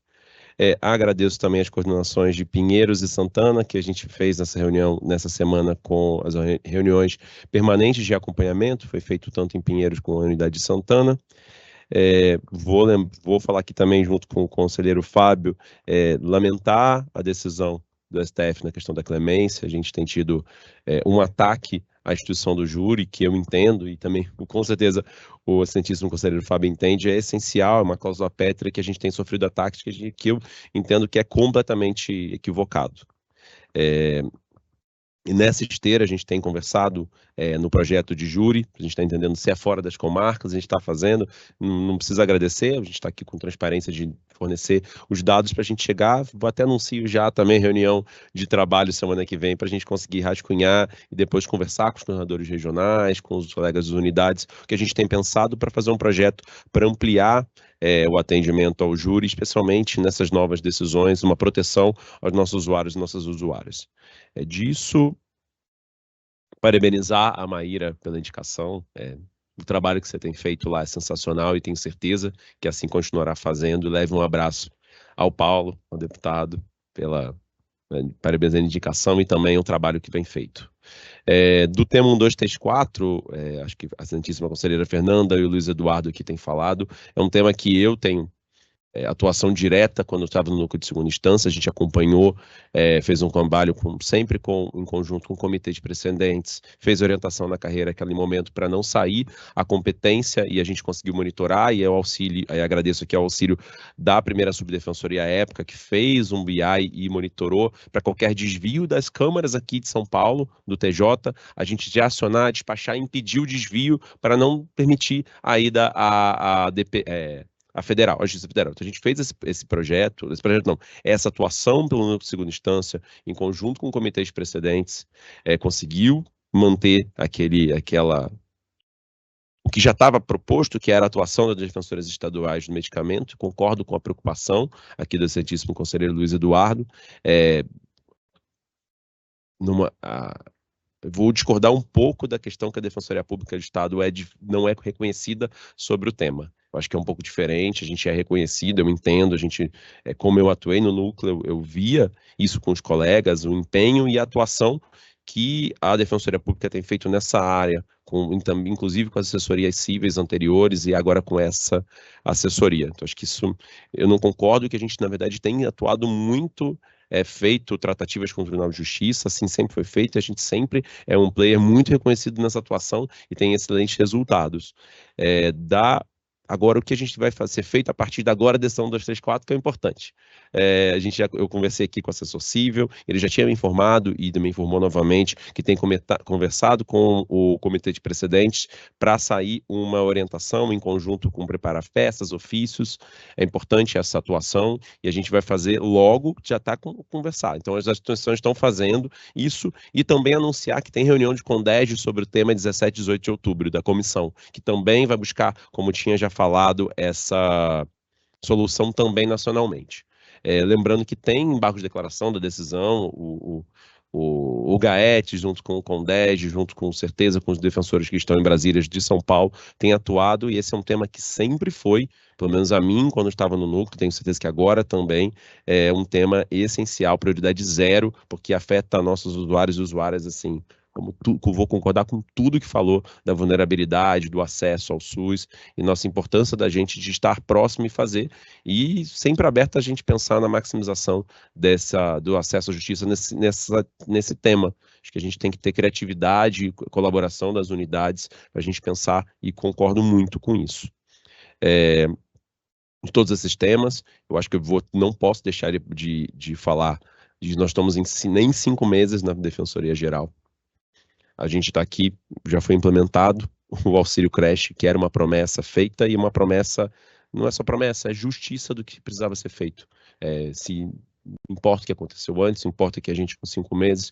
Agradeço também as coordenações de Pinheiros e Santana, que a gente fez nessa semana com as reuniões permanentes de acompanhamento, foi feito tanto em Pinheiros como na unidade de Santana. Vou falar aqui também, junto com o conselheiro Fábio, lamentar a decisão do STF na questão da clemência. A gente tem tido um ataque à instituição do júri, que eu entendo, e também, com certeza, o excelentíssimo conselheiro Fábio entende, é essencial, é uma cláusula pétrea que a gente tem sofrido ataques que eu entendo que é completamente equivocado. E nessa esteira a gente tem conversado no projeto de júri, a gente está entendendo se é fora das comarcas, a gente está fazendo, não precisa agradecer, a gente está aqui com transparência de fornecer os dados para a gente chegar, vou até anuncio já também reunião de trabalho semana que vem para a gente conseguir rascunhar e depois conversar com os coordenadores regionais, com os colegas das unidades, o que a gente tem pensado para fazer um projeto para ampliar o atendimento ao júri, especialmente nessas novas decisões, uma proteção aos nossos usuários e nossas usuárias. Disso, parabenizar a Maíra pela indicação, o trabalho que você tem feito lá é sensacional e tenho certeza que assim continuará fazendo. Leve um abraço ao Paulo, ao deputado, parabenizar a indicação e também o trabalho que vem feito. Do tema 1234, acho que a excelentíssima conselheira Fernanda e o Luiz Eduardo aqui têm falado, é um tema que eu tenho atuação direta quando eu estava no núcleo de segunda instância, a gente acompanhou, fez um trabalho sempre em conjunto com o comitê de precedentes, fez orientação na carreira naquele momento para não sair a competência e a gente conseguiu monitorar e agradeço aqui ao auxílio da primeira subdefensoria à época, que fez um BI e monitorou para qualquer desvio das câmaras aqui de São Paulo, do TJ, a gente já acionar, despachar e impedir o desvio para não permitir a ida à Federal, a Justiça Federal. Então a gente fez essa atuação pelo núcleo de segunda instância, em conjunto com o comitê de precedentes, conseguiu manter o que já estava proposto, que era a atuação das defensoras estaduais no medicamento. Concordo com a preocupação aqui do excelentíssimo conselheiro Luiz Eduardo. Vou discordar um pouco da questão que a Defensoria Pública do Estado não é reconhecida sobre o tema. Eu acho que é um pouco diferente, a gente é reconhecido, eu entendo, como eu atuei no núcleo, eu via isso com os colegas, o empenho e a atuação que a Defensoria Pública tem feito nessa área, inclusive com as assessorias cíveis anteriores e agora com essa assessoria. Então, acho que isso, eu não concordo, que a gente, na verdade, tem atuado muito, feito tratativas com o Tribunal de Justiça, assim sempre foi feito, e a gente sempre é um player muito reconhecido nessa atuação e tem excelentes resultados. Agora, o que a gente vai ser feito a partir da agora decisão 234, que é importante. Eu conversei aqui com o assessor cível, ele já tinha me informado e me informou novamente que tem conversado com o comitê de precedentes para sair uma orientação em conjunto com preparar festas, ofícios. É importante essa atuação e a gente vai fazer logo, já está conversar. Então, as instituições estão fazendo isso e também anunciar que tem reunião de Condégio sobre o tema 17 e 18 de outubro da comissão, que também vai buscar, como tinha já falado, essa solução também nacionalmente. Lembrando que tem embargos de declaração da decisão, o GAET, junto com o Condégio, junto com certeza com os defensores que estão em Brasília de São Paulo, tem atuado, e esse é um tema que sempre foi, pelo menos a mim, quando eu estava no núcleo, tenho certeza que agora também é um tema essencial, prioridade zero, porque afeta nossos usuários e usuárias, assim, vou concordar com tudo que falou da vulnerabilidade, do acesso ao SUS e nossa importância da gente de estar próximo e fazer, e sempre aberto a gente pensar na maximização do acesso à justiça nesse tema. Acho que a gente tem que ter criatividade e colaboração das unidades para a gente pensar, e concordo muito com isso. De todos esses temas, eu acho que não posso deixar de falar nós estamos nem 5 meses na Defensoria Geral. A gente está aqui, já foi implementado o auxílio creche, que era uma promessa feita, e uma promessa, não é só promessa, é justiça do que precisava ser feito. Se importa o que aconteceu antes, importa que a gente, com 5 meses,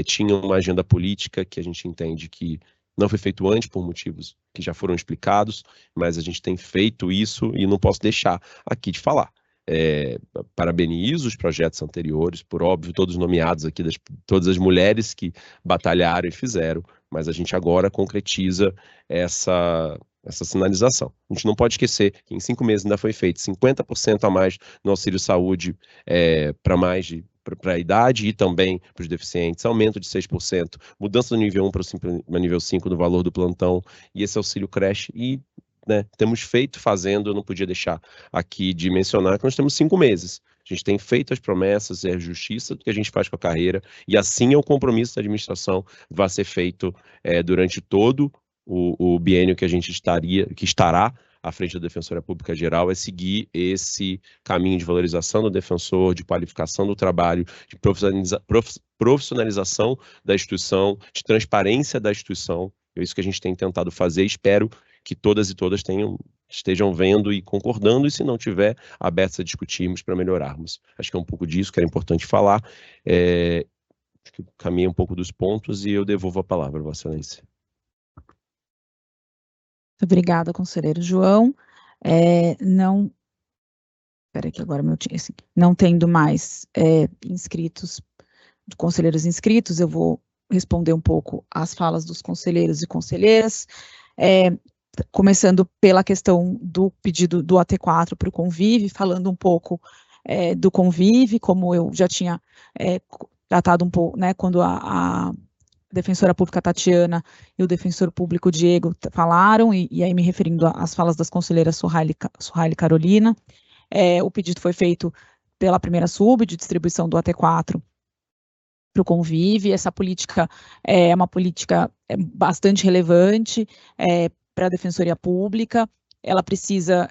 tinha uma agenda política que a gente entende que não foi feito antes por motivos que já foram explicados, mas a gente tem feito isso e não posso deixar aqui de falar. Parabenizo os projetos anteriores, por óbvio, todos nomeados aqui, todas as mulheres que batalharam e fizeram, mas a gente agora concretiza essa sinalização. A gente não pode esquecer que em 5 meses ainda foi feito 50% a mais no auxílio saúde para a idade e também para os deficientes, aumento de 6%, mudança do nível 1 para o nível 5 no valor do plantão, e esse auxílio creche, e né, temos feito, fazendo, eu não podia deixar aqui de mencionar que nós temos 5 meses. A gente tem feito as promessas, é a justiça do que a gente faz com a carreira, e assim é o compromisso da administração, vai ser feito durante todo o biênio que a gente estará à frente da Defensoria Pública Geral, é seguir esse caminho de valorização do defensor, de qualificação do trabalho, de profissionalização da instituição, de transparência da instituição. É isso que a gente tem tentado fazer. Espero que todas e todas estejam vendo e concordando, e se não tiver, abertos a discutirmos para melhorarmos. Acho que é um pouco disso que era importante falar. Acho que eu caminhei um pouco dos pontos e eu devolvo a palavra, Vossa Excelência. Muito obrigada, conselheiro João. Espera que agora não tendo mais conselheiros inscritos, eu vou responder um pouco às falas dos conselheiros e conselheiras, começando pela questão do pedido do AT4 para o Convive, falando um pouco do Convive, como eu já tinha tratado um pouco, né, quando a defensora pública Tatiana e o defensor público Diego falaram, e aí me referindo às falas das conselheiras Sohaile e Carolina. O pedido foi feito pela primeira sub de distribuição do AT4 para o Convive. Essa política é uma política bastante relevante para a Defensoria Pública. Ela precisa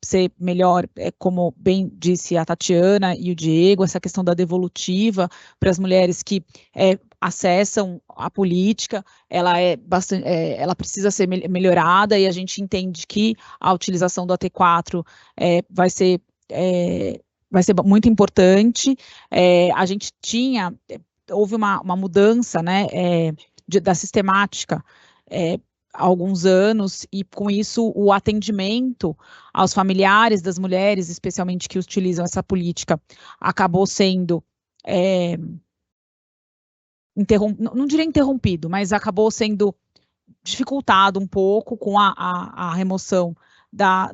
ser melhor, como bem disse a Tatiana e o Diego, essa questão da devolutiva para as mulheres que acessam a política, ela precisa ser melhorada, e a gente entende que a utilização do AT4 vai ser muito importante. A gente houve uma mudança, né, da sistemática há alguns anos, e com isso o atendimento aos familiares das mulheres, especialmente que utilizam essa política, acabou sendo não diria interrompido, mas acabou sendo dificultado um pouco com a remoção da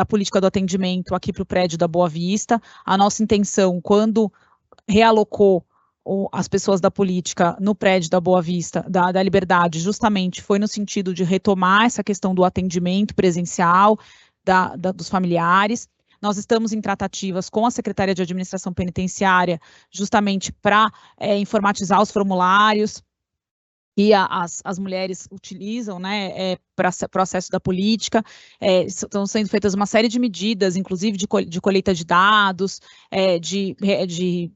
política do atendimento aqui para o prédio da Boa Vista. A nossa intenção, quando realocou as pessoas da política no prédio da Boa Vista, da Liberdade, justamente foi no sentido de retomar essa questão do atendimento presencial dos familiares. Nós estamos em tratativas com a Secretaria de Administração Penitenciária, justamente para informatizar os formulários que as mulheres utilizam, né, para o acesso da política. Estão sendo feitas uma série de medidas, inclusive de colheita de dados, de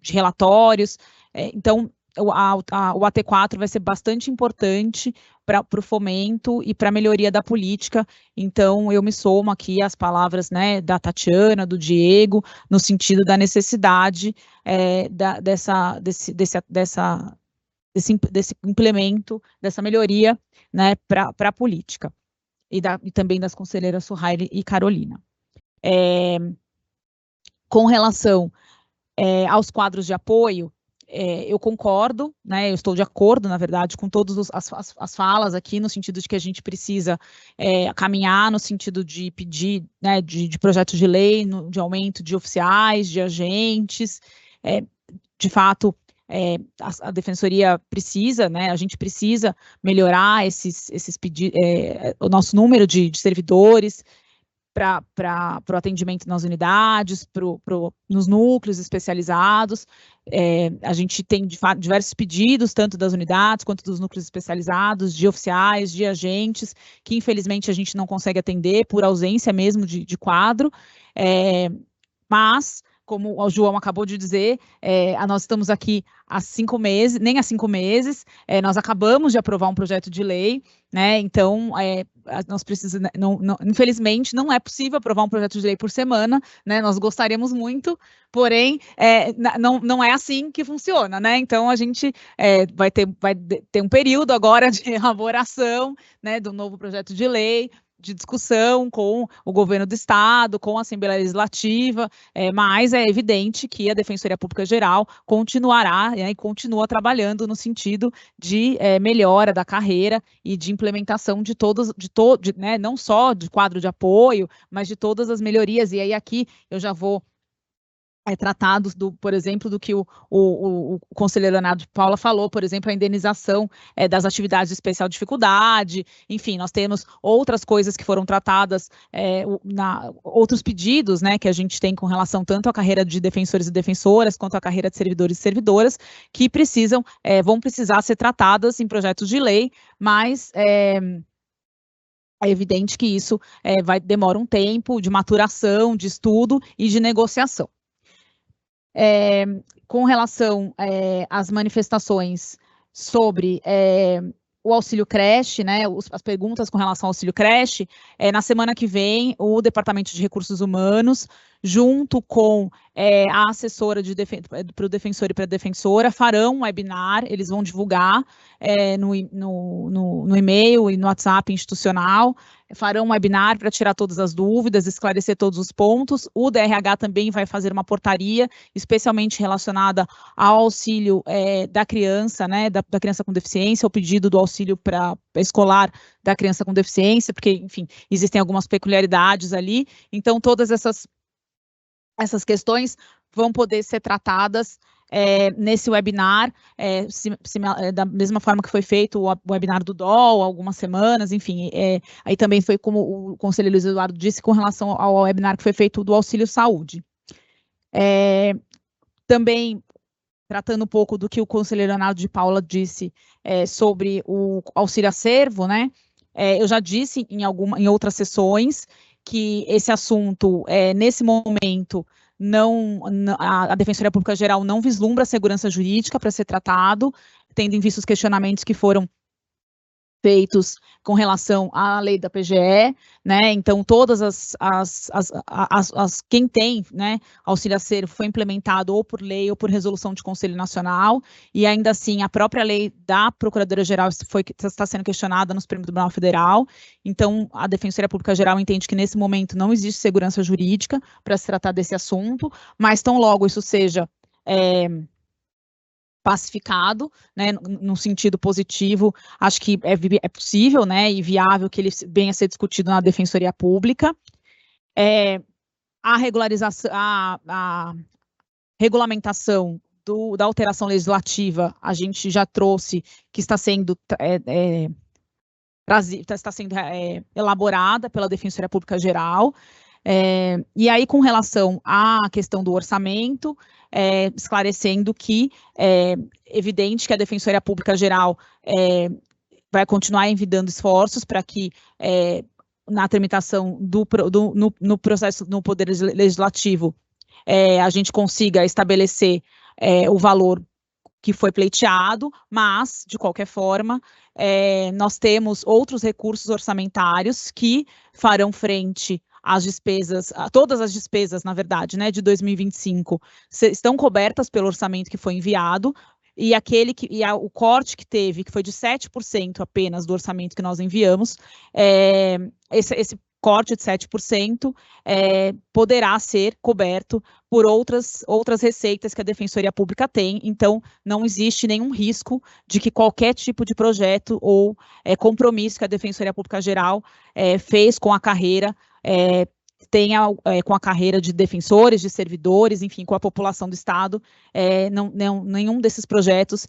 relatórios. Então, o AT4 vai ser bastante importante para o fomento e para a melhoria da política. Então, eu me somo aqui às palavras, né, da Tatiana, do Diego, no sentido da necessidade desse implemento, dessa melhoria, né, para a política, e também das conselheiras Sohaile e Carolina. Com relação aos quadros de apoio, eu concordo, né, eu estou de acordo, na verdade, com todas as falas aqui, no sentido de que a gente precisa caminhar no sentido de pedir, né, de projetos de lei, de aumento de oficiais, de agentes. De fato, a Defensoria precisa, né, a gente precisa melhorar esses pedidos, o nosso número de servidores, para o atendimento nas unidades, nos núcleos especializados. A gente tem, de fato, diversos pedidos, tanto das unidades quanto dos núcleos especializados, de oficiais, de agentes, que infelizmente a gente não consegue atender por ausência mesmo de quadro, mas, como o João acabou de dizer, nós estamos aqui há 5 meses, nem há 5 meses, nós acabamos de aprovar um projeto de lei, né, então, nós precisamos, infelizmente, não é possível aprovar um projeto de lei por semana, né, nós gostaríamos muito, porém, não é assim que funciona, né, então a gente vai ter um período agora de elaboração, né, do novo projeto de lei, de discussão com o governo do estado, com a Assembleia Legislativa, mas é evidente que a Defensoria Pública Geral continuará, e continua trabalhando no sentido de melhora da carreira e de implementação de todas, né, não só de quadro de apoio, mas de todas as melhorias. E aí aqui eu já vou tratados, por exemplo, do que o conselheiro Leonardo de Paula falou, por exemplo, a indenização das atividades de especial dificuldade, enfim, nós temos outras coisas que foram tratadas, outros pedidos, né, que a gente tem com relação tanto à carreira de defensores e defensoras, quanto à carreira de servidores e servidoras, que vão precisar ser tratadas em projetos de lei, mas é evidente que isso demora um tempo de maturação, de estudo e de negociação. Com relação às manifestações sobre o auxílio creche, né, as perguntas com relação ao auxílio creche, na semana que vem, o Departamento de Recursos Humanos, junto com a assessora para o defensor e para a defensora, farão um webinar, eles vão divulgar no e-mail e no WhatsApp institucional, farão um webinar para tirar todas as dúvidas, esclarecer todos os pontos. O DRH também vai fazer uma portaria, especialmente relacionada ao auxílio da criança, né, da criança com deficiência, o pedido do auxílio escolar da criança com deficiência, porque, enfim, existem algumas peculiaridades ali. Então, todas essas questões vão poder ser tratadas nesse webinar, da mesma forma que foi feito o webinar do DOL, algumas semanas, enfim, aí também foi como o conselheiro Luiz Eduardo disse, com relação ao webinar que foi feito do auxílio saúde. Também, tratando um pouco do que o conselheiro Leonardo de Paula disse sobre o auxílio acervo, né, eu já disse em outras sessões que esse assunto, nesse momento, a Defensoria Pública Geral não vislumbra a segurança jurídica para ser tratado, tendo em vista os questionamentos que foram feitos com relação à lei da PGE, né, então todas quem tem, né, auxílio acervo foi implementado ou por lei ou por resolução de Conselho Nacional, e ainda assim a própria lei da Procuradoria-Geral está sendo questionada no Supremo Tribunal Federal, então a Defensoria Pública Geral entende que nesse momento não existe segurança jurídica para se tratar desse assunto, mas tão logo isso seja pacificado, né, no sentido positivo, acho que é possível, né, e viável que ele venha a ser discutido na Defensoria Pública. A regulamentação da alteração legislativa, a gente já trouxe que está sendo elaborada pela Defensoria Pública Geral. E aí, com relação à questão do orçamento, esclarecendo que é evidente que a Defensoria Pública Geral vai continuar envidando esforços para que, na tramitação no processo no Poder Legislativo, a gente consiga estabelecer o valor que foi pleiteado, mas, de qualquer forma, nós temos outros recursos orçamentários que farão frente às despesas, todas as despesas, na verdade, né, de 2025, estão cobertas pelo orçamento que foi enviado, e o corte que teve, que foi de 7% apenas do orçamento que nós enviamos, esse corte de 7% poderá ser coberto por outras receitas que a Defensoria Pública tem, então não existe nenhum risco de que qualquer tipo de projeto ou compromisso que a Defensoria Pública Geral fez com a carreira, com a carreira de defensores, de servidores, enfim, com a população do Estado, nenhum desses projetos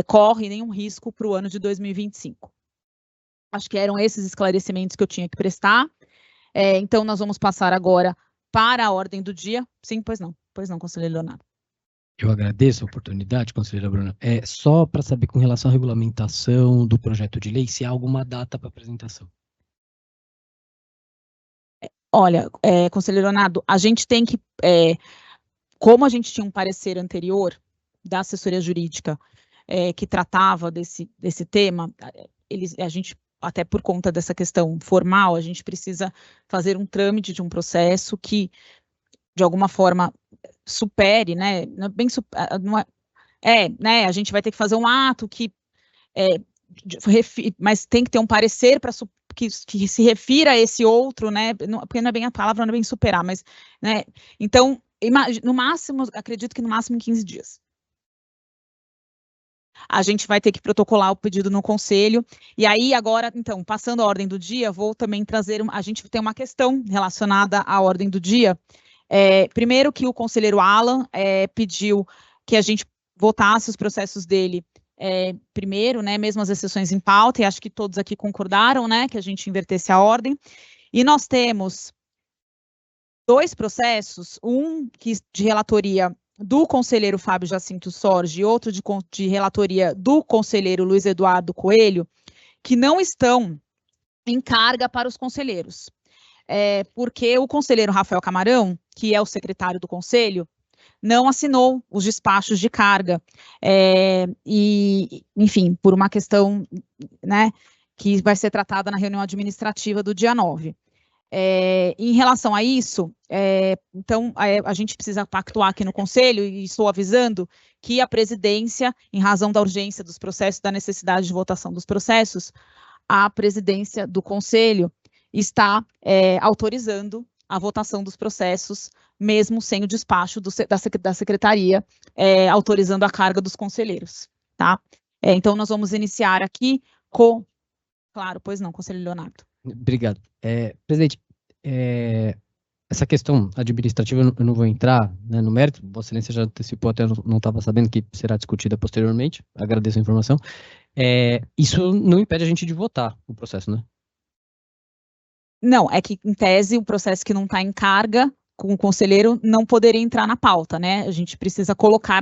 corre nenhum risco para o ano de 2025. Acho que eram esses esclarecimentos que eu tinha que prestar. Então, nós vamos passar agora para a ordem do dia. Sim, pois não, conselheiro Leonardo. Eu agradeço a oportunidade, conselheira Bruna. Só para saber com relação à regulamentação do projeto de lei, se há alguma data para apresentação. Olha, conselheiro Leonardo, a gente tem que, como a gente tinha um parecer anterior da assessoria jurídica que tratava desse tema, a gente, até por conta dessa questão formal, a gente precisa fazer um trâmite de um processo que, de alguma forma, supere, né, né, a gente vai ter que fazer um ato que, mas tem que ter um parecer que se refira a esse outro, né, porque não é bem a palavra, não é bem superar, mas, né, então, no máximo, acredito que no máximo em 15 dias. A gente vai ter que protocolar o pedido no conselho, e aí agora, então, passando a ordem do dia, vou também trazer, a gente tem uma questão relacionada à ordem do dia. Primeiro que o conselheiro Alan pediu que a gente votasse os processos dele primeiro, né, mesmo as exceções em pauta, e acho que todos aqui concordaram, né, que a gente invertesse a ordem, e nós temos 2 processos, um de relatoria do conselheiro Fábio Jacinto Sorge e outro de relatoria do conselheiro Luiz Eduardo Coelho, que não estão em carga para os conselheiros. Porque o conselheiro Rafael Camarão, que é o secretário do conselho, não assinou os despachos de carga, e, enfim, por uma questão, né, que vai ser tratada na reunião administrativa do dia 9. Em relação a isso, então, a gente precisa pactuar aqui no Conselho, e estou avisando que a presidência, em razão da urgência dos processos, da necessidade de votação dos processos, a presidência do Conselho está autorizando a votação dos processos, mesmo sem o despacho da Secretaria, autorizando a carga dos conselheiros, tá? Então, nós vamos iniciar aqui com... Claro, pois não, conselheiro Leonardo. Obrigado. Presidente, essa questão administrativa eu não vou entrar, né, no mérito, Vossa Excelência já antecipou, até não estava sabendo que será discutida posteriormente, agradeço a informação. Isso não impede a gente de votar o processo, né? Não, é que, em tese, o processo que não está em carga com o conselheiro não poderia entrar na pauta, né? A gente precisa colocar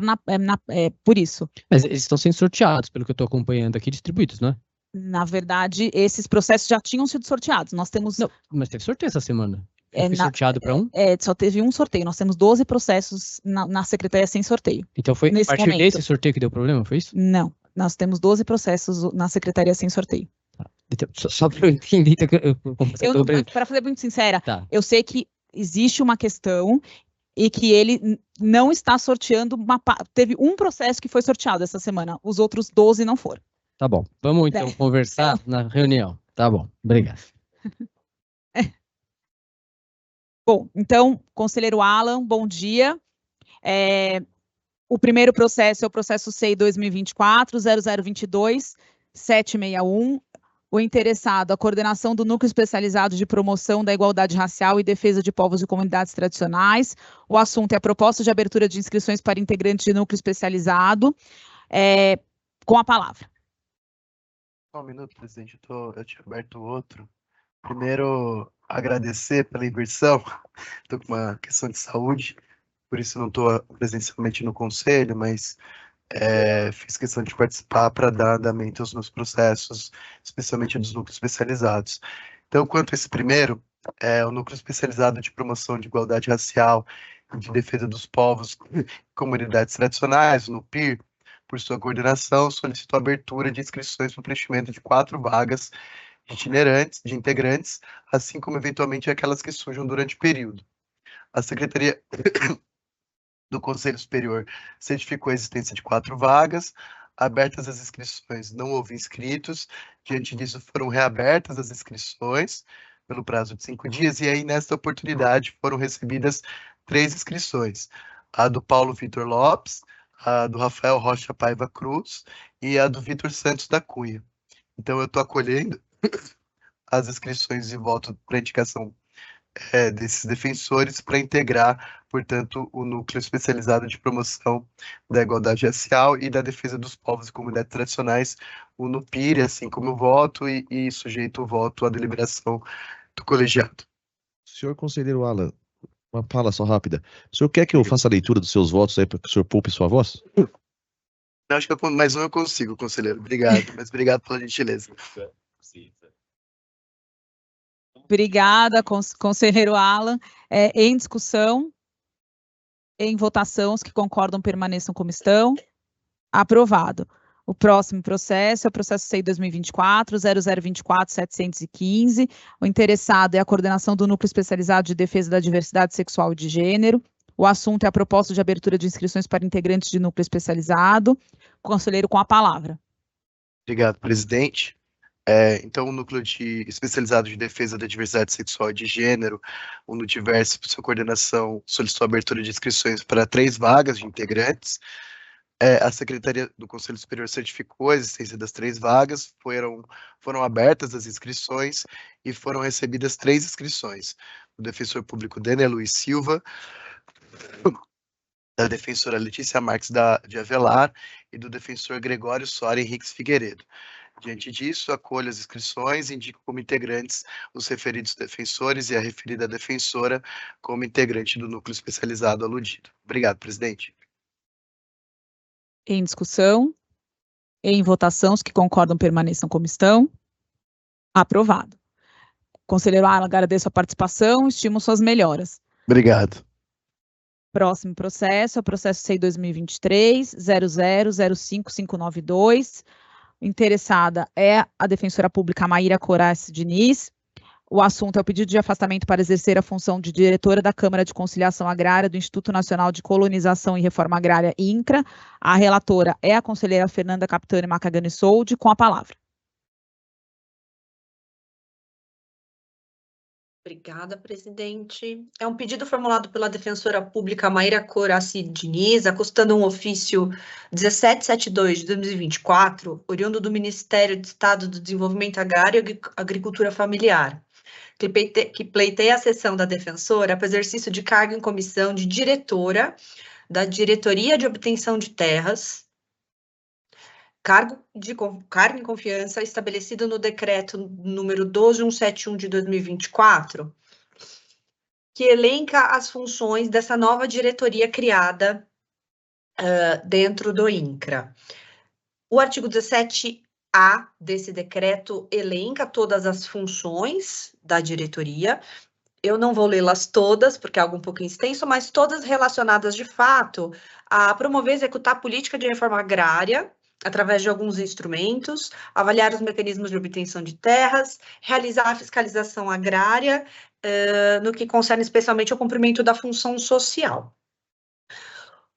por isso. Mas eles estão sendo sorteados, pelo que eu estou acompanhando aqui, distribuídos, não é? Na verdade, esses processos já tinham sido sorteados. Nós temos... Não, mas teve sorteio essa semana. Foi sorteado para um? Só teve um sorteio. Nós temos 12 processos na Secretaria sem sorteio. Então foi a partir desse sorteio que deu problema, foi isso? Não, nós temos 12 processos na Secretaria sem sorteio. Tá. Então, só para eu entender... Para ser muito sincera, tá. Eu sei que existe uma questão e que ele não está sorteando teve um processo que foi sorteado essa semana, os outros 12 não foram. Tá bom, vamos então conversar na reunião. Tá bom, obrigado. Bom, então, conselheiro Alan, bom dia. O primeiro processo é o processo SEI 2024-0022-761. O interessado, a coordenação do Núcleo Especializado de Promoção da Igualdade Racial e Defesa de Povos e Comunidades Tradicionais. O assunto é a proposta de abertura de inscrições para integrantes de núcleo especializado. Com a palavra. Só um minuto, presidente, eu tinha aberto outro. Primeiro, agradecer pela inversão. Estou com uma questão de saúde, por isso não estou presencialmente no conselho, mas fiz questão de participar para dar andamento aos meus processos, especialmente dos núcleos especializados. Então, quanto a esse primeiro, o Núcleo Especializado de Promoção de Igualdade Racial e de Defesa dos Povos e Comunidades Tradicionais, o NUPIR, por sua coordenação, solicitou a abertura de inscrições para o preenchimento de 4 vagas de integrantes, assim como eventualmente aquelas que surjam durante o período. A Secretaria do Conselho Superior certificou a existência de 4 vagas, abertas as inscrições, não houve inscritos, diante disso foram reabertas as inscrições pelo prazo de 5 dias, e aí nesta oportunidade foram recebidas 3 inscrições, a do Paulo Vitor Lopes, a do Rafael Rocha Paiva Cruz e a do Vitor Santos da Cunha. Então, eu estou acolhendo as inscrições e voto para indicação desses defensores para integrar, portanto, o Núcleo Especializado de Promoção da Igualdade Racial e da Defesa dos Povos e Comunidades Tradicionais, o NUPIR, assim como eu voto e sujeito o voto à deliberação do colegiado. Senhor conselheiro Alan, uma fala só rápida. O senhor quer que eu faça a leitura dos seus votos aí para que o senhor poupe sua voz? Eu acho que mais um eu consigo, conselheiro. Obrigado, mas obrigado pela gentileza. Obrigada, conselheiro Alan. Em discussão, em votação, os que concordam permaneçam como estão. Aprovado. O próximo processo é o processo SEI 2024-0024-715. O interessado é a coordenação do Núcleo Especializado de Defesa da Diversidade Sexual e de Gênero. O assunto é a proposta de abertura de inscrições para integrantes de núcleo especializado. Conselheiro, com a palavra. Obrigado, presidente. Então, o Núcleo Especializado de Defesa da Diversidade Sexual e de Gênero, o Nutiverso, por sua coordenação, solicitou a abertura de inscrições para 3 vagas de integrantes. A Secretaria do Conselho Superior certificou a existência das 3 vagas, foram abertas as inscrições e foram recebidas 3 inscrições. O defensor público Daniel Luiz Silva, da defensora Letícia Marques de Avelar e do defensor Gregório Soria Henriques Figueiredo. Diante disso, acolho as inscrições e indico como integrantes os referidos defensores e a referida defensora como integrante do núcleo especializado aludido. Obrigado, presidente. Em discussão, em votação, os que concordam permaneçam como estão. Aprovado. Conselheiro Alan, agradeço a participação, estimo suas melhoras. Obrigado. Próximo processo, é o processo C 2023 00055592. Interessada é a defensora pública Maíra Corace Diniz. O assunto é o pedido de afastamento para exercer a função de diretora da Câmara de Conciliação Agrária do Instituto Nacional de Colonização e Reforma Agrária, INCRA. A relatora é a conselheira Fernanda Capitani Macagani Soldi, com a palavra. Obrigada, presidente. É um pedido formulado pela defensora pública Maíra Corace Diniz, acostando um ofício 1772 de 2024, oriundo do Ministério de Estado do Desenvolvimento Agrário e Agricultura Familiar, que pleiteia a cessão da defensora para exercício de cargo em comissão de diretora da Diretoria de Obtenção de Terras, cargo em confiança estabelecido no decreto número 12171 de 2024, que elenca as funções dessa nova diretoria criada dentro do INCRA. O artigo 17A desse decreto elenca todas as funções da diretoria. Eu não vou lê-las todas, porque é algo um pouco extenso, mas todas relacionadas, de fato, a promover e executar a política de reforma agrária, através de alguns instrumentos, avaliar os mecanismos de obtenção de terras, realizar a fiscalização agrária, no que concerne especialmente ao cumprimento da função social.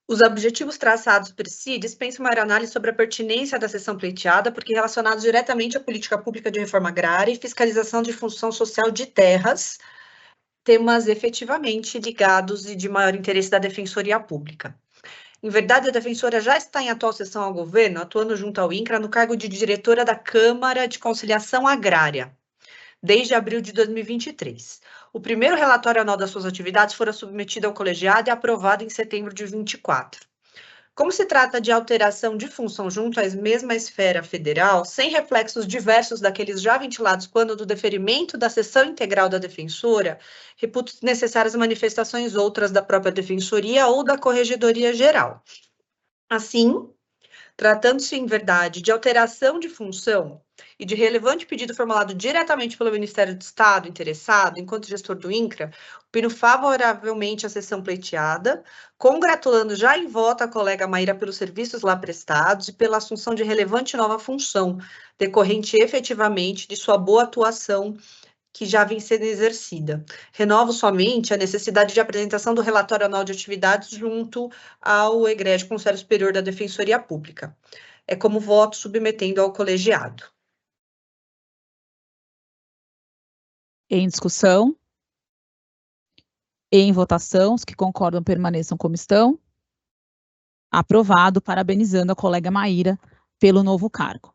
Os objetivos traçados por si dispensam maior análise sobre a pertinência da sessão pleiteada, porque relacionados diretamente à política pública de reforma agrária e fiscalização de função social de terras, temas efetivamente ligados e de maior interesse da Defensoria Pública. Em verdade, a defensora já está em atual sessão ao governo, atuando junto ao INCRA no cargo de diretora da Câmara de Conciliação Agrária, desde abril de 2023. O primeiro relatório anual das suas atividades fora submetido ao colegiado e aprovado em setembro de 2024. Como se trata de alteração de função junto à mesma esfera federal, sem reflexos diversos daqueles já ventilados quando do deferimento da sessão integral da defensora, reputo necessárias manifestações outras da própria defensoria ou da corregedoria geral. Assim, tratando-se, em verdade, de alteração de função e de relevante pedido formulado diretamente pelo Ministério do Estado interessado, enquanto gestor do INCRA, opino favoravelmente a sessão pleiteada, congratulando já em voto a colega Maíra pelos serviços lá prestados e pela assunção de relevante nova função, decorrente efetivamente de sua boa atuação que já vem sendo exercida. Renovo somente a necessidade de apresentação do relatório anual de atividades junto ao egrégio Conselho Superior da Defensoria Pública. É como voto submetendo ao colegiado. Em discussão, em votação, os que concordam permaneçam como estão. Aprovado, parabenizando a colega Maíra pelo novo cargo.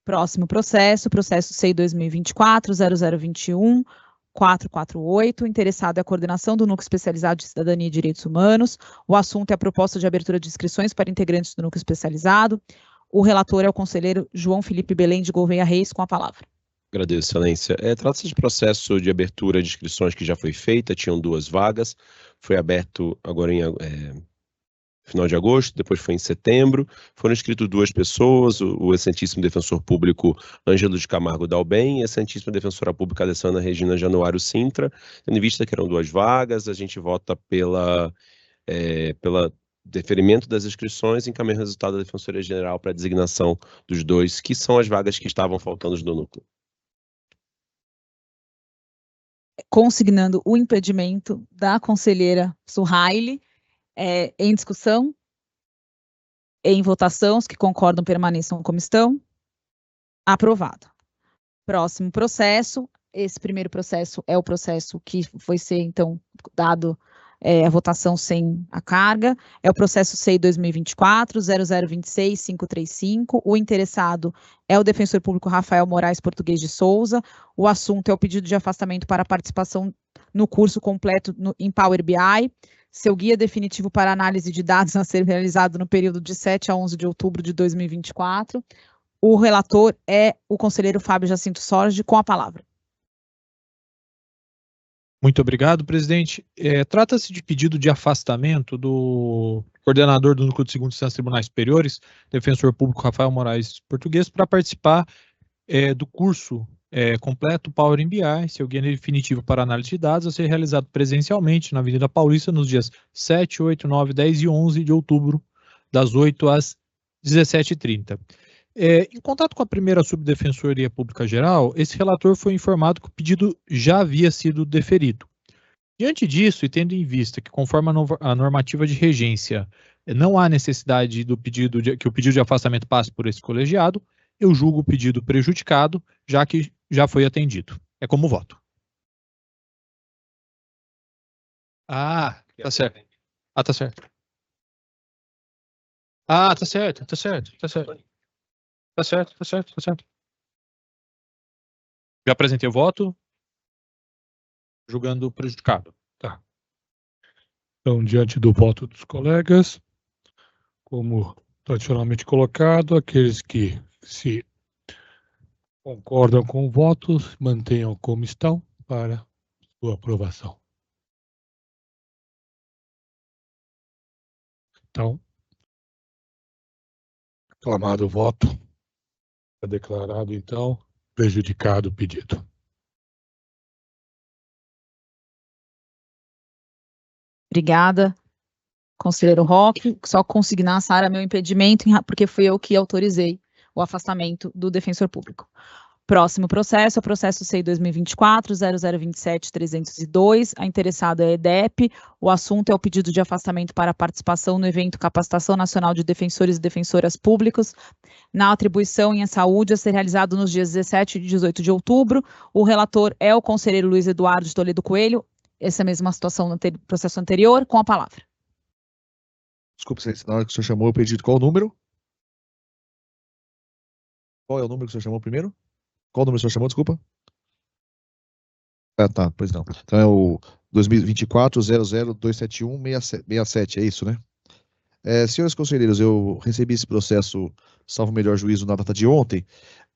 Próximo processo, processo C 2024 0021 448, interessado é a coordenação do Núcleo Especializado de Cidadania e Direitos Humanos. O assunto é a proposta de abertura de inscrições para integrantes do Núcleo Especializado. O relator é o conselheiro João Felipe Belém de Gouveia Reis, com a palavra. Agradeço, excelência. Trata-se de processo de abertura de inscrições que já foi feita, tinham 2 vagas, foi aberto agora em final de agosto, depois foi em setembro, foram inscritos 2 pessoas, o excelentíssimo defensor público Ângelo de Camargo Dalben e a excelentíssima defensora pública Alessandra Regina Januário Sintra, tendo em vista que eram 2 vagas, a gente vota pela deferimento das inscrições e encaminha o resultado da Defensoria Geral para a designação dos 2, que são as vagas que estavam faltando no núcleo. Consignando o impedimento da conselheira Suhaile, em discussão, em votação, os que concordam permaneçam como estão. Aprovado. Próximo processo. Esse primeiro processo é o processo que foi ser, então, dado a votação sem a carga. É o processo SEI 2024, 0026-535. O interessado é o defensor público Rafael Moraes Português de Souza. O assunto é o pedido de afastamento para participação no curso completo em Power BI. Seu guia definitivo para análise de dados a ser realizado no período de 7 a 11 de outubro de 2024. O relator é o conselheiro Fábio Jacinto Sorge, com a palavra. Muito obrigado, presidente. Trata-se de pedido de afastamento do coordenador do Núcleo de Segunda Instância Tribunais Superiores, defensor público Rafael Moraes Português, para participar do curso completo Power BI, seu guia definitivo para análise de dados, a ser realizado presencialmente na Avenida Paulista nos dias 7, 8, 9, 10 e 11 de outubro, das 8 às 17h30. Em contato com a primeira Subdefensoria Pública Geral, esse relator foi informado que o pedido já havia sido deferido. Diante disso, e tendo em vista que, conforme a normativa de regência, não há necessidade que o pedido de afastamento passe por esse colegiado, eu julgo o pedido prejudicado, já que já foi atendido. É como voto. Ah, tá certo. Ah, tá certo. Ah, tá certo, tá certo, tá certo. Tá certo, tá certo, tá certo. Já apresentei o voto. Julgando prejudicado. Tá. Então, diante do voto dos colegas, como tradicionalmente colocado, aqueles que se concordam com o voto, mantenham como estão para sua aprovação. Então, aclamado o voto, é declarado, então, prejudicado o pedido. Obrigada, conselheiro Roque. Só consignar, Sara, meu impedimento, porque fui eu que autorizei o afastamento do defensor público. Próximo processo é o processo SEI 2024, 0027-302. A interessada é a EDEP. O assunto é o pedido de afastamento para participação no evento Capacitação Nacional de Defensores e Defensoras Públicos na atribuição em saúde a ser realizado nos dias 17 e 18 de outubro. O relator é o conselheiro Luiz Eduardo de Toledo Coelho. Essa mesma situação no processo anterior, com a palavra. Desculpa, na hora que o senhor chamou, eu perdi qual o número? Qual é o número que o senhor chamou primeiro? Qual número o senhor chamou, desculpa? Ah, tá, pois não. Então é o 2024-00271-67, é isso, né? Senhores conselheiros, eu recebi esse processo, salvo melhor juízo, na data de ontem,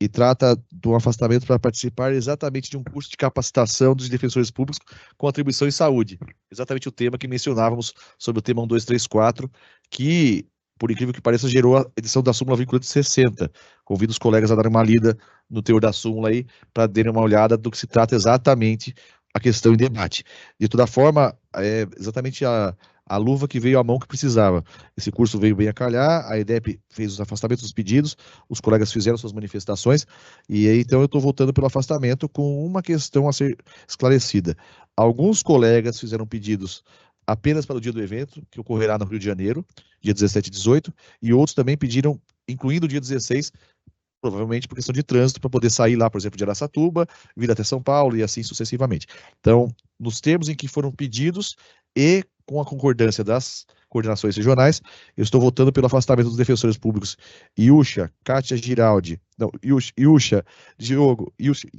e trata de um afastamento para participar exatamente de um curso de capacitação dos defensores públicos com atribuição em saúde. Exatamente o tema que mencionávamos sobre o tema 1234, que, por incrível que pareça, gerou a edição da súmula vinculante 60. Convido os colegas a darem uma lida no teor da súmula aí, para darem uma olhada do que se trata exatamente a questão em debate. De toda forma, é exatamente a luva que veio à mão que precisava. Esse curso veio bem a calhar, a EDEP fez os afastamentos dos pedidos, os colegas fizeram suas manifestações, e aí então eu estou votando pelo afastamento com uma questão a ser esclarecida. Alguns colegas fizeram pedidos apenas para o dia do evento, que ocorrerá no Rio de Janeiro, dia 17 e 18, e outros também pediram, incluindo o dia 16, provavelmente por questão de trânsito, para poder sair lá, por exemplo, de Araçatuba, vir até São Paulo e assim sucessivamente. Então, nos termos em que foram pedidos e com a concordância das coordenações regionais, eu estou votando pelo afastamento dos defensores públicos Iúcia, Kátia Giraldi, não, Iúcia, Diogo, Iúcia,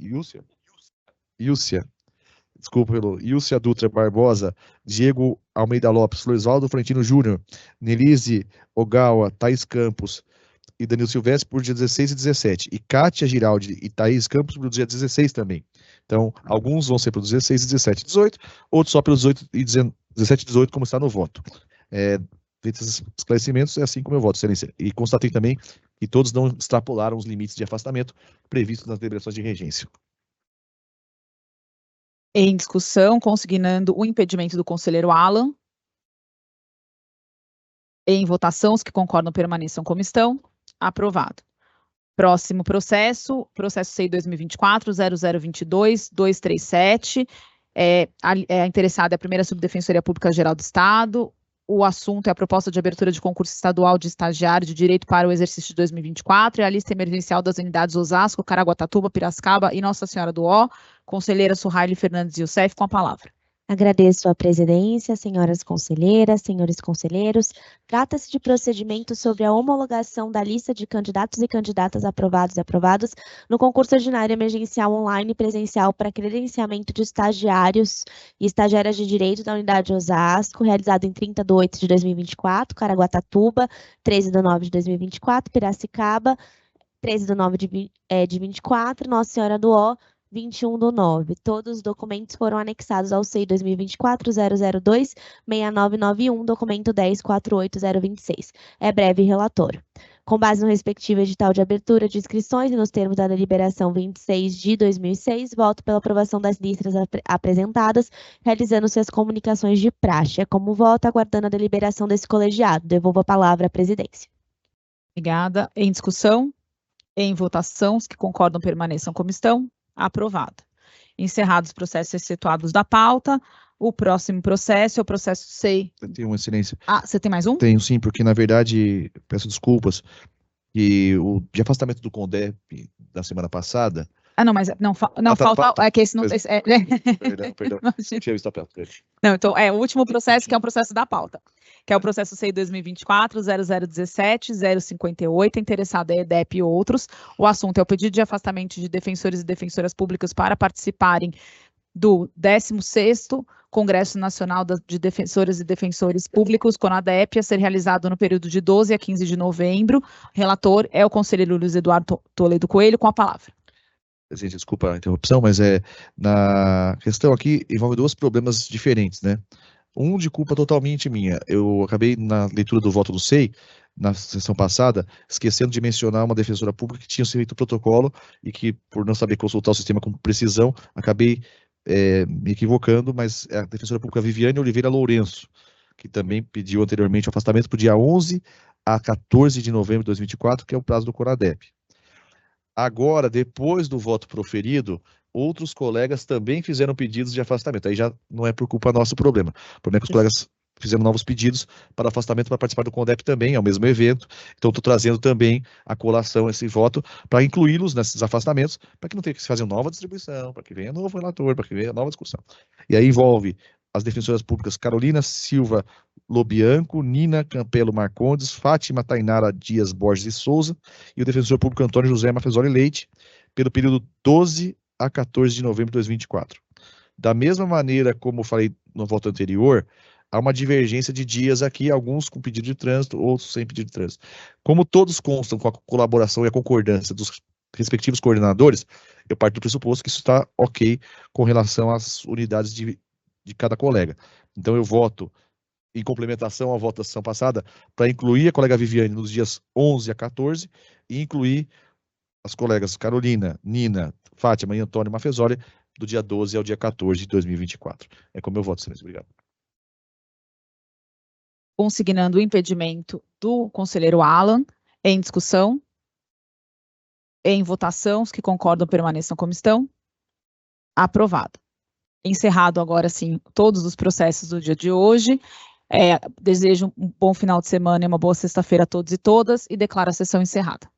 desculpa, pelo Iúcia Dutra Barbosa, Diego Almeida Lopes, Loisvaldo Florentino Júnior, Nelise Ogawa, Thaís Campos e Danilo Silvestre por dia 16 e 17, e Kátia Giraldi e Thaís Campos por dia 16 também. Então, alguns vão ser para 16, 17 e 18, outros só pelos 17 e 18, como está no voto. Feitos esses esclarecimentos, é assim como eu voto, excelência. E constatei também que todos não extrapolaram os limites de afastamento previstos nas deliberações de regência. Em discussão, consignando o impedimento do conselheiro Alan. Em votação, os que concordam permaneçam como estão. Aprovado. Próximo processo, processo SEI 2024, 0022-237. A interessada é a primeira Subdefensoria Pública Geral do Estado. o assunto é a proposta de abertura de concurso estadual de estagiário de direito para o exercício de 2024 e a lista emergencial das unidades Osasco, Caraguatatuba, Piracicaba e Nossa Senhora do Ó. Conselheira Suhaile Fernandes Youssef, com a palavra. Agradeço a presidência, senhoras conselheiras, senhores conselheiros. Trata-se de procedimento sobre a homologação da lista de candidatos e candidatas aprovados e aprovadas no concurso ordinário emergencial online e presencial para credenciamento de estagiários e estagiárias de direito da unidade Osasco, realizado em 30/8/2024, Caraguatatuba, 13/9/2024, Piracicaba, 13/9/24, Nossa Senhora do Ó, 21/9. Todos os documentos foram anexados ao CEI 2024-002-6991, documento 10.48026. É breve relatório. Com base no respectivo edital de abertura de inscrições e nos termos da deliberação 26 de 2006, voto pela aprovação das listas apresentadas, realizando-se as comunicações de praxe. É como voto, aguardando a deliberação desse colegiado. Devolvo a palavra à presidência. Obrigada. Em discussão? Em votação, os que concordam permaneçam como estão. Aprovado. Encerrados os processos excetuados da pauta, o próximo processo é o processo SEI. Tem uma excelência. Ah, você tem mais um? Tenho sim, porque na verdade, peço desculpas, que o de afastamento do CONDEP da semana passada... Ah, não, mas não, falta... É que esse não... Perdão. Tinha visto a pauta. Não, então, o último processo, que é o processo da pauta, que é o processo SEI 2024-0017-058, interessado é EDEP e outros. O assunto é o pedido de afastamento de defensores e defensoras públicas para participarem do 16º Congresso Nacional de Defensoras e Defensores Públicos, CONADEP, a ser realizado no período de 12 a 15 de novembro. O relator é o conselheiro Luiz Eduardo Toledo Coelho, com a palavra. Presidente, desculpa a interrupção, mas na questão aqui envolve dois problemas diferentes, né? Um de culpa totalmente minha. Eu acabei, na leitura do voto do SEI, na sessão passada, esquecendo de mencionar uma defensora pública que tinha feito o protocolo e que, por não saber consultar o sistema com precisão, acabei me equivocando, mas é a defensora pública Viviane Oliveira Lourenço, que também pediu anteriormente o afastamento para o dia 11 a 14 de novembro de 2024, que é o prazo do CONADEP. Agora, depois do voto proferido, outros colegas também fizeram pedidos de afastamento. Aí já não é por culpa nossa o problema. O problema é que os colegas fizeram novos pedidos para afastamento para participar do CONDEP também, é o mesmo evento. Então, estou trazendo também a colação, esse voto, para incluí-los nesses afastamentos, para que não tenha que se fazer uma nova distribuição, para que venha novo relator, para que venha nova discussão. E aí envolve as defensoras públicas Carolina Silva Lobianco, Nina Campelo Marcondes, Fátima Tainara Dias Borges e Souza e o defensor público Antônio José Mafezoli Leite, pelo período 12 a 14 de novembro de 2024. Da mesma maneira como falei no voto anterior, há uma divergência de dias aqui, alguns com pedido de trânsito, outros sem pedido de trânsito. Como todos constam com a colaboração e a concordância dos respectivos coordenadores, eu parto do pressuposto que isso está ok com relação às unidades de cada colega. Então, eu voto em complementação à votação passada, para incluir a colega Viviane nos dias 11 a 14 e incluir as colegas Carolina, Nina, Fátima e Antônio Mafezoli do dia 12 ao dia 14 de 2024. É como eu voto, excelência. Obrigado. Consignando o impedimento do conselheiro Alan, em discussão, em votação, os que concordam permaneçam como estão. Aprovado. Encerrado agora sim todos os processos do dia de hoje. Desejo um bom final de semana e uma boa sexta-feira a todos e todas e declaro a sessão encerrada.